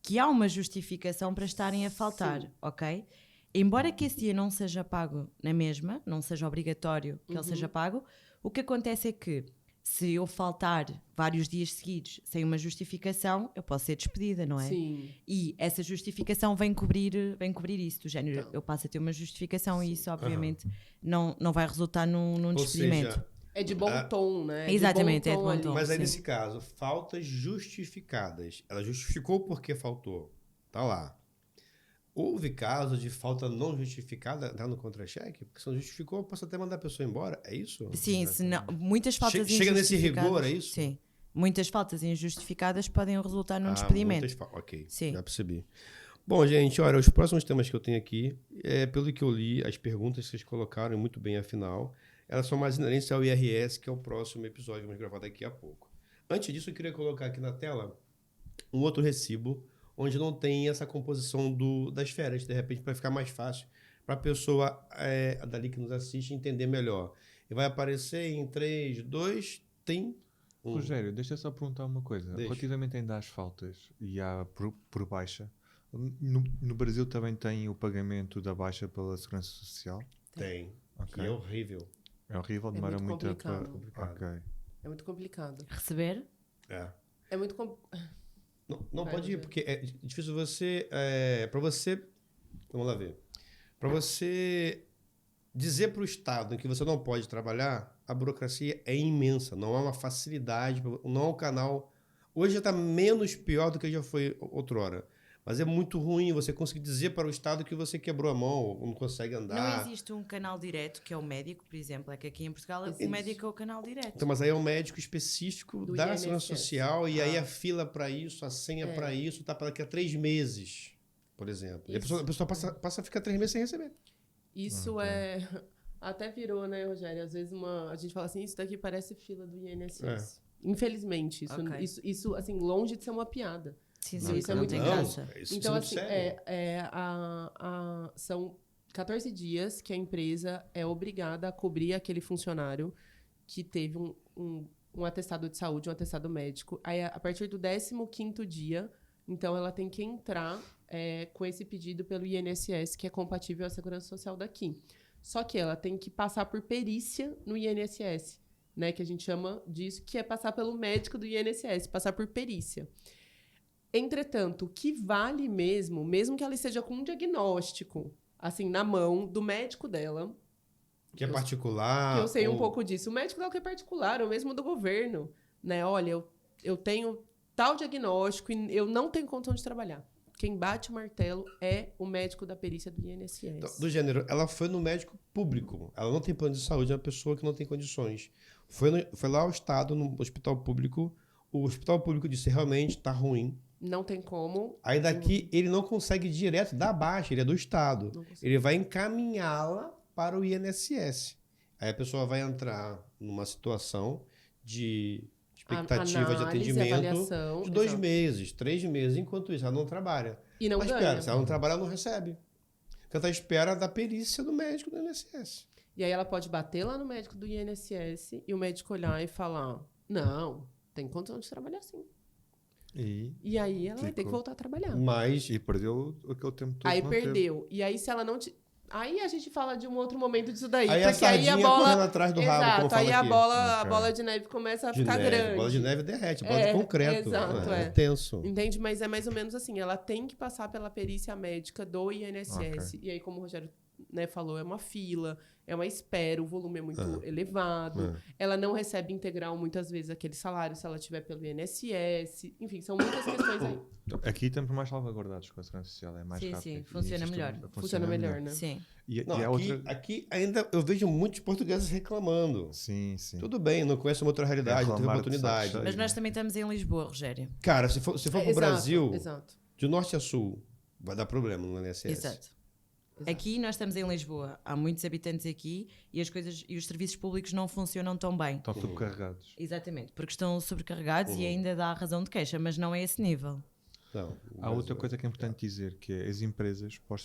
[SPEAKER 2] que há uma justificação para estarem a faltar,
[SPEAKER 4] Sim.
[SPEAKER 2] ok? Embora que esse dia não seja pago na mesma, não seja obrigatório que ele seja pago, o que acontece é que se eu faltar vários dias seguidos sem uma justificação, eu posso ser despedida, não é?
[SPEAKER 4] Sim.
[SPEAKER 2] E essa justificação vem cobrir isso, do género,
[SPEAKER 4] Então.
[SPEAKER 2] eu passo a ter uma justificação e isso obviamente não vai resultar num
[SPEAKER 1] Ou
[SPEAKER 2] despedimento.
[SPEAKER 1] seja,
[SPEAKER 4] É de bom tom, né?
[SPEAKER 2] Exatamente, é de bom
[SPEAKER 4] ali.
[SPEAKER 2] tom.
[SPEAKER 1] mas aí
[SPEAKER 2] sim.
[SPEAKER 1] nesse caso, faltas justificadas. Ela justificou porque faltou. Tá lá. Houve casos de falta não justificada tá no contra-cheque? Porque se não justificou, eu posso até mandar a pessoa embora. É isso?
[SPEAKER 2] Sim, muitas faltas
[SPEAKER 1] Chega nesse
[SPEAKER 2] injustificadas.
[SPEAKER 1] rigor, é isso?
[SPEAKER 2] Sim. Muitas faltas injustificadas podem resultar num
[SPEAKER 1] muitas
[SPEAKER 2] despedimento.
[SPEAKER 1] Ok,
[SPEAKER 2] Sim.
[SPEAKER 1] já percebi. Bom, gente, olha, os próximos temas que eu tenho aqui, pelo que eu li, as perguntas que vocês colocaram muito bem, afinal, elas são mais inerentes ao IRS, que é o próximo episódio que vamos gravar daqui a pouco. Antes disso, eu queria colocar aqui na tela um outro recibo, onde não tem essa composição das férias, de repente, para ficar mais fácil para a pessoa dali que nos assiste entender melhor. E vai aparecer em 3, 2, tem...
[SPEAKER 3] Rogério, deixa eu só perguntar uma coisa.
[SPEAKER 1] Deixa.
[SPEAKER 3] Relativamente ainda às faltas e à por baixa, no Brasil também tem o pagamento da baixa pela Segurança Social?
[SPEAKER 1] Tem.
[SPEAKER 3] Ok.
[SPEAKER 1] Que é horrível.
[SPEAKER 3] É horrível,
[SPEAKER 4] É
[SPEAKER 3] demora
[SPEAKER 4] muito
[SPEAKER 3] muito a...
[SPEAKER 4] complicado.
[SPEAKER 3] Ok.
[SPEAKER 4] É muito complicado.
[SPEAKER 2] Receber?
[SPEAKER 4] É muito complicado.
[SPEAKER 1] Não
[SPEAKER 4] Vai,
[SPEAKER 1] pode ir,
[SPEAKER 4] Rogério.
[SPEAKER 1] porque é difícil você... para você... Vamos lá ver. Para você dizer para o Estado que você não pode trabalhar, a burocracia é imensa. Não há uma facilidade, não há um canal... Hoje já está menos pior do que já foi outrora. Mas é muito ruim você conseguir dizer para o Estado que você quebrou a mão, ou não consegue andar.
[SPEAKER 2] Não existe um canal direto, que é o médico, por exemplo. É que aqui em Portugal
[SPEAKER 4] Existe.
[SPEAKER 2] o médico é o canal direto.
[SPEAKER 1] Então, mas aí é um médico específico
[SPEAKER 4] Do
[SPEAKER 1] da
[SPEAKER 4] INSS.
[SPEAKER 1] Segurança Social e aí a fila para isso, a senha para isso, está para daqui a 3 meses, por exemplo. E a pessoa passa a ficar 3 meses sem receber.
[SPEAKER 4] Isso até virou, né, Rogério? Às vezes a gente fala assim, isso daqui parece fila do INSS. Infelizmente,
[SPEAKER 2] Ok.
[SPEAKER 4] isso, assim, longe de ser uma piada.
[SPEAKER 2] Sim,
[SPEAKER 4] Não,
[SPEAKER 2] sim,
[SPEAKER 4] isso é
[SPEAKER 2] não
[SPEAKER 4] muito
[SPEAKER 2] tem
[SPEAKER 4] grave.
[SPEAKER 2] graça.
[SPEAKER 1] Isso
[SPEAKER 4] Então,
[SPEAKER 1] é
[SPEAKER 4] assim,
[SPEAKER 1] muito sério.
[SPEAKER 4] são 14 dias que a empresa é obrigada a cobrir aquele funcionário que teve um atestado de saúde, um atestado médico. Aí, a partir do 15º dia, então, ela tem que entrar com esse pedido pelo INSS, que é compatível à Segurança Social daqui. Só que ela tem que passar por perícia no INSS, né, que a gente chama disso, que é passar pelo médico do INSS, passar por perícia. Entretanto, o que vale mesmo que ela esteja com um diagnóstico, assim, na mão do médico dela,
[SPEAKER 1] Que é particular.
[SPEAKER 4] que eu sei um
[SPEAKER 1] ou-
[SPEAKER 4] pouco disso, o médico dela que é particular, ou mesmo do governo, né? Olha, eu tenho tal diagnóstico e eu não tenho condição de trabalhar. Quem bate o martelo é o médico da perícia do INSS.
[SPEAKER 1] Então, do gênero, ela foi no médico público. Ela não tem plano de saúde, é uma pessoa que não tem condições. Foi lá ao Estado, no hospital público. O hospital público disse, realmente, está ruim.
[SPEAKER 4] Não tem como.
[SPEAKER 1] Aí daqui, ele não consegue ir direto da baixa, ele é do Estado.
[SPEAKER 4] Não consegue.
[SPEAKER 1] Ele vai encaminhá-la para o INSS. Aí a pessoa vai entrar numa situação de expectativa de
[SPEAKER 4] Análise,
[SPEAKER 1] atendimento
[SPEAKER 4] avaliação,
[SPEAKER 1] de 2
[SPEAKER 4] exato.
[SPEAKER 1] meses, 3 meses. Enquanto isso, ela não trabalha.
[SPEAKER 4] E não
[SPEAKER 1] Mas
[SPEAKER 4] ganha.
[SPEAKER 1] espera, se ela não trabalha, ela não recebe. Porque ela está à espera da perícia do médico do INSS.
[SPEAKER 4] E aí ela pode bater lá no médico do INSS e o médico olhar e falar, não, tem condição de trabalhar sim. E aí ela vai ter que voltar a trabalhar.
[SPEAKER 1] Mas
[SPEAKER 3] E perdeu aquele tempo todo.
[SPEAKER 4] Aí
[SPEAKER 3] que não teve.
[SPEAKER 4] perdeu. E aí se ela não... Aí a gente fala de um outro momento disso daí.
[SPEAKER 1] aí a
[SPEAKER 4] porque aí
[SPEAKER 1] sardinha
[SPEAKER 4] a bola...
[SPEAKER 1] correndo atrás do rabo, como
[SPEAKER 4] Exato,
[SPEAKER 1] fala
[SPEAKER 4] aí a
[SPEAKER 1] aqui.
[SPEAKER 4] bola,
[SPEAKER 3] Ok.
[SPEAKER 4] a bola de neve começa a
[SPEAKER 1] De
[SPEAKER 4] ficar
[SPEAKER 1] neve,
[SPEAKER 4] grande.
[SPEAKER 1] bola de neve derrete, bola de concreto.
[SPEAKER 4] Exato,
[SPEAKER 1] é tenso.
[SPEAKER 4] Entende? Mas é mais ou menos assim, ela tem que passar pela perícia médica do INSS.
[SPEAKER 3] Ok.
[SPEAKER 4] E aí, como o Rogério falou, é uma fila, é uma espera, o volume é muito elevado. Ela não recebe integral, muitas vezes, aquele salário se ela tiver pelo INSS. Enfim, são muitas questões aí.
[SPEAKER 3] Aqui estamos mais salvaguardados com a segurança social, é mais
[SPEAKER 2] Sim,
[SPEAKER 3] rápido.
[SPEAKER 2] sim,
[SPEAKER 3] E
[SPEAKER 2] funciona
[SPEAKER 3] existe
[SPEAKER 2] melhor.
[SPEAKER 4] Funciona melhor, né?
[SPEAKER 2] Sim.
[SPEAKER 3] E
[SPEAKER 1] Não,
[SPEAKER 3] há outra...
[SPEAKER 1] aqui ainda eu vejo muitos portugueses reclamando.
[SPEAKER 3] Sim, sim.
[SPEAKER 1] Tudo bem, não conheço uma outra realidade, não teve
[SPEAKER 3] reclamar de
[SPEAKER 1] oportunidade.
[SPEAKER 3] saco cheio.
[SPEAKER 2] Mas nós também estamos em Lisboa, Rogério.
[SPEAKER 1] Cara, se for pro
[SPEAKER 4] Exato,
[SPEAKER 1] Brasil,
[SPEAKER 4] Exato.
[SPEAKER 1] de norte a sul, vai dar problema no INSS.
[SPEAKER 2] Exato. Aqui nós estamos em Lisboa, há muitos habitantes aqui e as coisas e os serviços públicos não funcionam tão bem.
[SPEAKER 3] Estão subcarregados.
[SPEAKER 2] Exatamente, porque estão sobrecarregados e ainda dá razão de queixa, mas não é esse nível.
[SPEAKER 1] Não,
[SPEAKER 3] Há outra coisa que é importante dizer, que é as empresas, para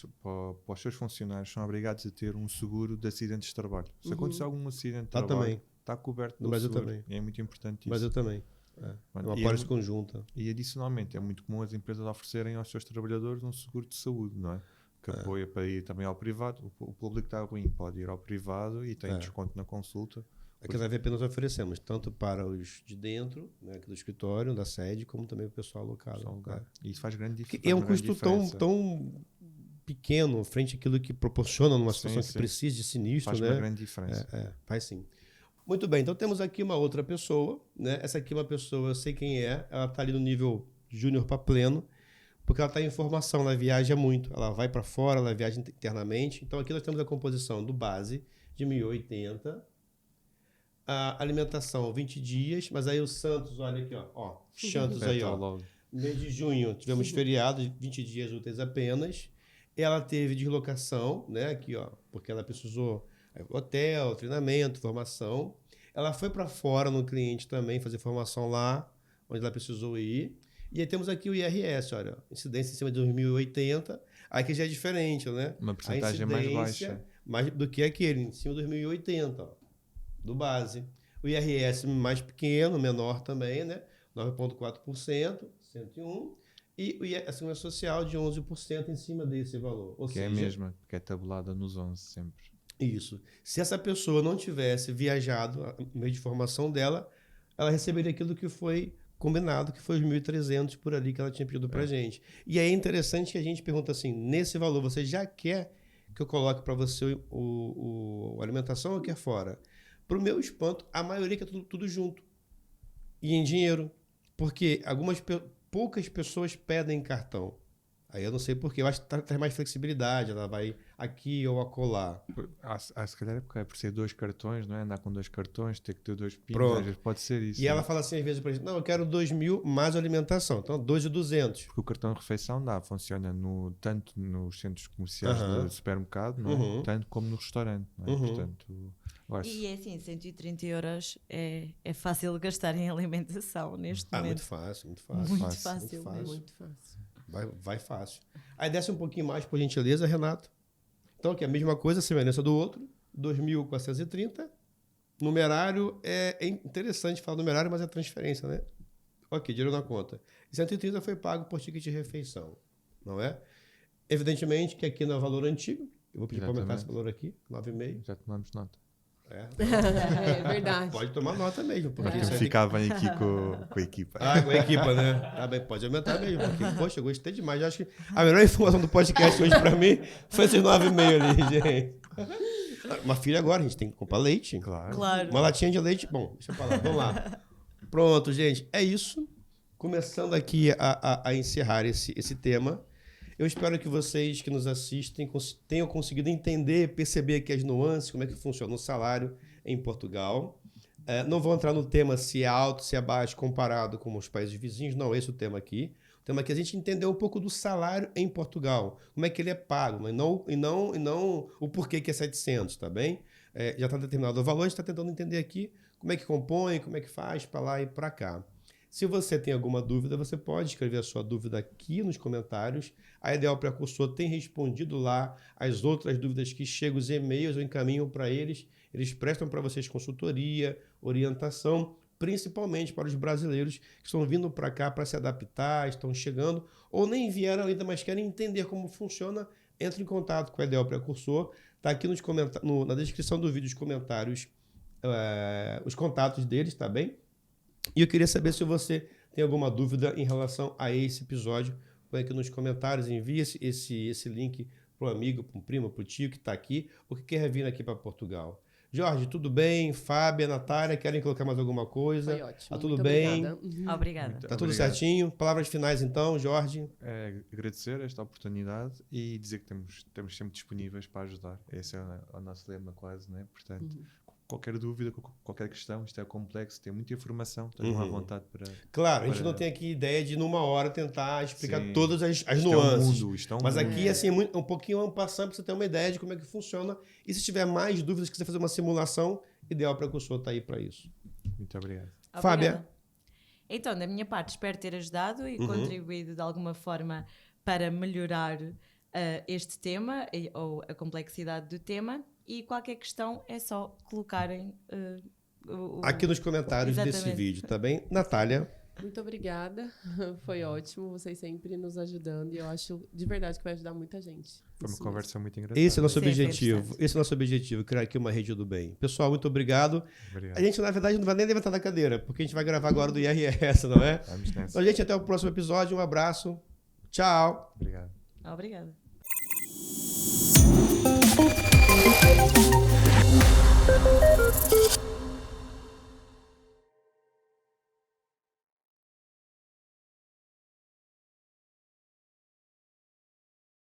[SPEAKER 3] os seus funcionários, são obrigados a ter um seguro de acidentes de trabalho. Se acontecer algum acidente de
[SPEAKER 1] Lá
[SPEAKER 3] trabalho,
[SPEAKER 1] também.
[SPEAKER 3] está coberto
[SPEAKER 1] No
[SPEAKER 3] no
[SPEAKER 1] Brasil
[SPEAKER 3] seguro.
[SPEAKER 1] também.
[SPEAKER 3] E é muito importante isso.
[SPEAKER 1] Mas eu também. É uma
[SPEAKER 3] E
[SPEAKER 1] pólice conjunta.
[SPEAKER 3] E adicionalmente, é muito comum as empresas oferecerem aos seus trabalhadores um seguro de saúde, não é? Que apoia para ir também ao privado. O público está ruim, pode ir ao privado e tem desconto na consulta.
[SPEAKER 1] Aqui na VP nós oferecemos tanto para os de dentro, né, aqui do escritório, da sede, como também para o pessoal alocado.
[SPEAKER 3] Só um lugar. E isso faz grande
[SPEAKER 1] Porque
[SPEAKER 3] diferença.
[SPEAKER 1] é um custo tão pequeno frente àquilo que proporciona numa
[SPEAKER 3] Sim,
[SPEAKER 1] situação que
[SPEAKER 3] sim.
[SPEAKER 1] precisa de sinistro,
[SPEAKER 3] Faz
[SPEAKER 1] né?
[SPEAKER 3] uma grande diferença.
[SPEAKER 1] Faz sim. Muito bem, então temos aqui uma outra pessoa, né? Essa aqui é uma pessoa, eu sei quem é, ela está ali no nível júnior para pleno, porque ela está em formação, ela viaja muito, ela vai para fora, ela viaja internamente. Então aqui nós temos a composição do base de 1080, a alimentação 20 dias, mas aí o Santos, olha aqui, ó Santos aí, ó.
[SPEAKER 3] Logo.
[SPEAKER 1] No mês de junho tivemos feriado, 20 dias úteis apenas. Ela teve deslocação, né? Aqui, ó, porque ela precisou hotel, treinamento, formação. Ela foi para fora no cliente também fazer formação lá, onde ela precisou ir. E aí temos aqui o IRS, olha, incidência em cima de 2080. Aqui já é diferente, né?
[SPEAKER 3] Uma porcentagem mais baixa.
[SPEAKER 1] Mais do que aquele, em cima de 2080, ó, do base. O IRS mais pequeno, menor também, né? 9,4%, 101. E a segurança social de 11% em cima desse valor. Ou
[SPEAKER 3] Que
[SPEAKER 1] seja,
[SPEAKER 3] é a mesma, porque é tabulada nos 11 sempre.
[SPEAKER 1] isso. Se essa pessoa não tivesse viajado no meio de formação dela, ela receberia aquilo que foi combinado, que foi os 1.300 por ali que ela tinha pedido pra gente. E aí é interessante que a gente pergunta assim, nesse valor, você já quer que eu coloque para você a alimentação ou quer fora? Pro meu espanto, a maioria quer tudo junto. E em dinheiro. Porque poucas pessoas pedem cartão. Aí eu não sei porquê. Eu acho que traz mais flexibilidade. Ela vai aqui ou acolá.
[SPEAKER 3] Se calhar é porque é por ser 2 cartões, não é? Andar com 2 cartões, ter que ter 2 pinos,
[SPEAKER 1] Pronto.
[SPEAKER 3] às vezes pode ser isso.
[SPEAKER 1] E ela fala assim, às vezes, pra gente, não, eu quero 2.000 mais alimentação. Então, 2.200.
[SPEAKER 3] Porque o cartão de refeição funciona tanto nos centros comerciais do supermercado, não é? Tanto como no restaurante, não é? Portanto,
[SPEAKER 2] E é assim, 130 euros é fácil de gastar em alimentação neste momento.
[SPEAKER 1] Muito fácil, muito fácil.
[SPEAKER 2] Muito
[SPEAKER 1] Muito
[SPEAKER 2] fácil.
[SPEAKER 1] fácil.
[SPEAKER 4] Muito fácil.
[SPEAKER 1] Vai fácil. Aí desce um pouquinho mais, por gentileza, Renato. Então, aqui a mesma coisa, semelhança do outro. 2.430. Numerário, é interessante falar numerário, mas é transferência, né? Ok, dinheiro na conta. E 130 foi pago por ticket de refeição, não é? Evidentemente que aqui não é valor antigo. Eu vou pedir para aumentar esse valor aqui, 9,5.
[SPEAKER 3] já tomamos nota.
[SPEAKER 4] É verdade.
[SPEAKER 1] Pode tomar nota mesmo, porque
[SPEAKER 3] Para
[SPEAKER 1] isso aí
[SPEAKER 3] ficar bem aqui com a equipa.
[SPEAKER 1] com a equipa, né? Tá bem, pode aumentar mesmo, porque, poxa, eu gostei demais. Eu acho que a melhor informação do podcast hoje pra mim foi esses 9,5 ali, gente. Uma filha agora, a gente tem que comprar leite.
[SPEAKER 3] Claro.
[SPEAKER 2] Claro.
[SPEAKER 1] Uma latinha de leite. Bom, deixa eu falar, vamos lá. Pronto, gente, é isso. Começando aqui a encerrar esse tema. Eu espero que vocês que nos assistem tenham conseguido entender, perceber aqui as nuances, como é que funciona o salário em Portugal. Não vou entrar no tema se é alto, se é baixo, comparado com os países vizinhos. Não, esse é o tema aqui. O tema aqui é a gente entender um pouco do salário em Portugal. Como é que ele é pago, e não o porquê que é 700, tá bem? já está determinado o valor, a gente está tentando entender aqui como é que compõe, como é que faz para lá e para cá. Se você tem alguma dúvida, você pode escrever a sua dúvida aqui nos comentários. A Ideal Precursor tem respondido lá as outras dúvidas que chegam, os e-mails ou encaminham para eles. Eles prestam para vocês consultoria, orientação, principalmente para os brasileiros que estão vindo para cá para se adaptar, estão chegando ou nem vieram ainda, mas querem entender como funciona. Entre em contato com a Ideal Precursor. Está aqui na descrição do vídeo os comentários, os contatos deles, tá bem? E eu queria saber se você tem alguma dúvida em relação a esse episódio. Põe aqui nos comentários, envie esse link para o amigo, para o primo, para o tio que está aqui ou que quer vir aqui para Portugal. Jorge, tudo bem? Fábia, Natália, querem colocar mais alguma coisa?
[SPEAKER 4] Foi ótimo.
[SPEAKER 1] Tá tudo
[SPEAKER 4] muito
[SPEAKER 1] bem?
[SPEAKER 4] Obrigada.
[SPEAKER 2] Obrigada.
[SPEAKER 1] Tá tudo certinho? Palavras finais então, Jorge?
[SPEAKER 3] Agradecer esta oportunidade e dizer que estamos sempre disponíveis para ajudar. Esse é o nosso lema quase, né? Portanto, qualquer dúvida, qualquer questão, isto é complexo, tem muita informação, estejam à vontade para...
[SPEAKER 1] Claro, a gente não tem aqui ideia de numa hora tentar explicar
[SPEAKER 3] Sim.
[SPEAKER 1] todas as
[SPEAKER 3] Isto
[SPEAKER 1] nuances.
[SPEAKER 3] É um mundo, isto é um
[SPEAKER 1] Mas
[SPEAKER 3] mundo.
[SPEAKER 1] aqui, assim, um pouquinho passando para você ter uma ideia de como é que funciona. E se tiver mais dúvidas, quiser fazer uma simulação, Ideal Precursor está aí para isso.
[SPEAKER 3] Muito obrigado.
[SPEAKER 1] Fábia?
[SPEAKER 2] Obrigada. Então, da minha parte, espero ter ajudado e contribuído de alguma forma para melhorar este tema ou a complexidade do tema. E qualquer questão é só colocarem
[SPEAKER 1] Aqui nos comentários desse
[SPEAKER 2] Exatamente.
[SPEAKER 1] vídeo, tá bem? Natália?
[SPEAKER 4] Muito obrigada. Foi ótimo. Vocês sempre nos ajudando. E eu acho de verdade que vai ajudar muita gente.
[SPEAKER 3] Foi uma
[SPEAKER 4] Isso
[SPEAKER 3] conversa muito engraçada.
[SPEAKER 1] Esse é o nosso
[SPEAKER 2] Sempre
[SPEAKER 1] objetivo.
[SPEAKER 2] interessante.
[SPEAKER 1] Esse é o nosso objetivo, criar aqui uma rede do bem. Pessoal, muito obrigado.
[SPEAKER 3] Obrigado.
[SPEAKER 1] A gente, na verdade, não vai nem levantar da cadeira, porque a gente vai gravar agora do IRS, não é?
[SPEAKER 3] Vamos nessa.
[SPEAKER 1] Então, gente, até o próximo episódio. Um abraço. Tchau.
[SPEAKER 3] Obrigado.
[SPEAKER 2] Obrigada.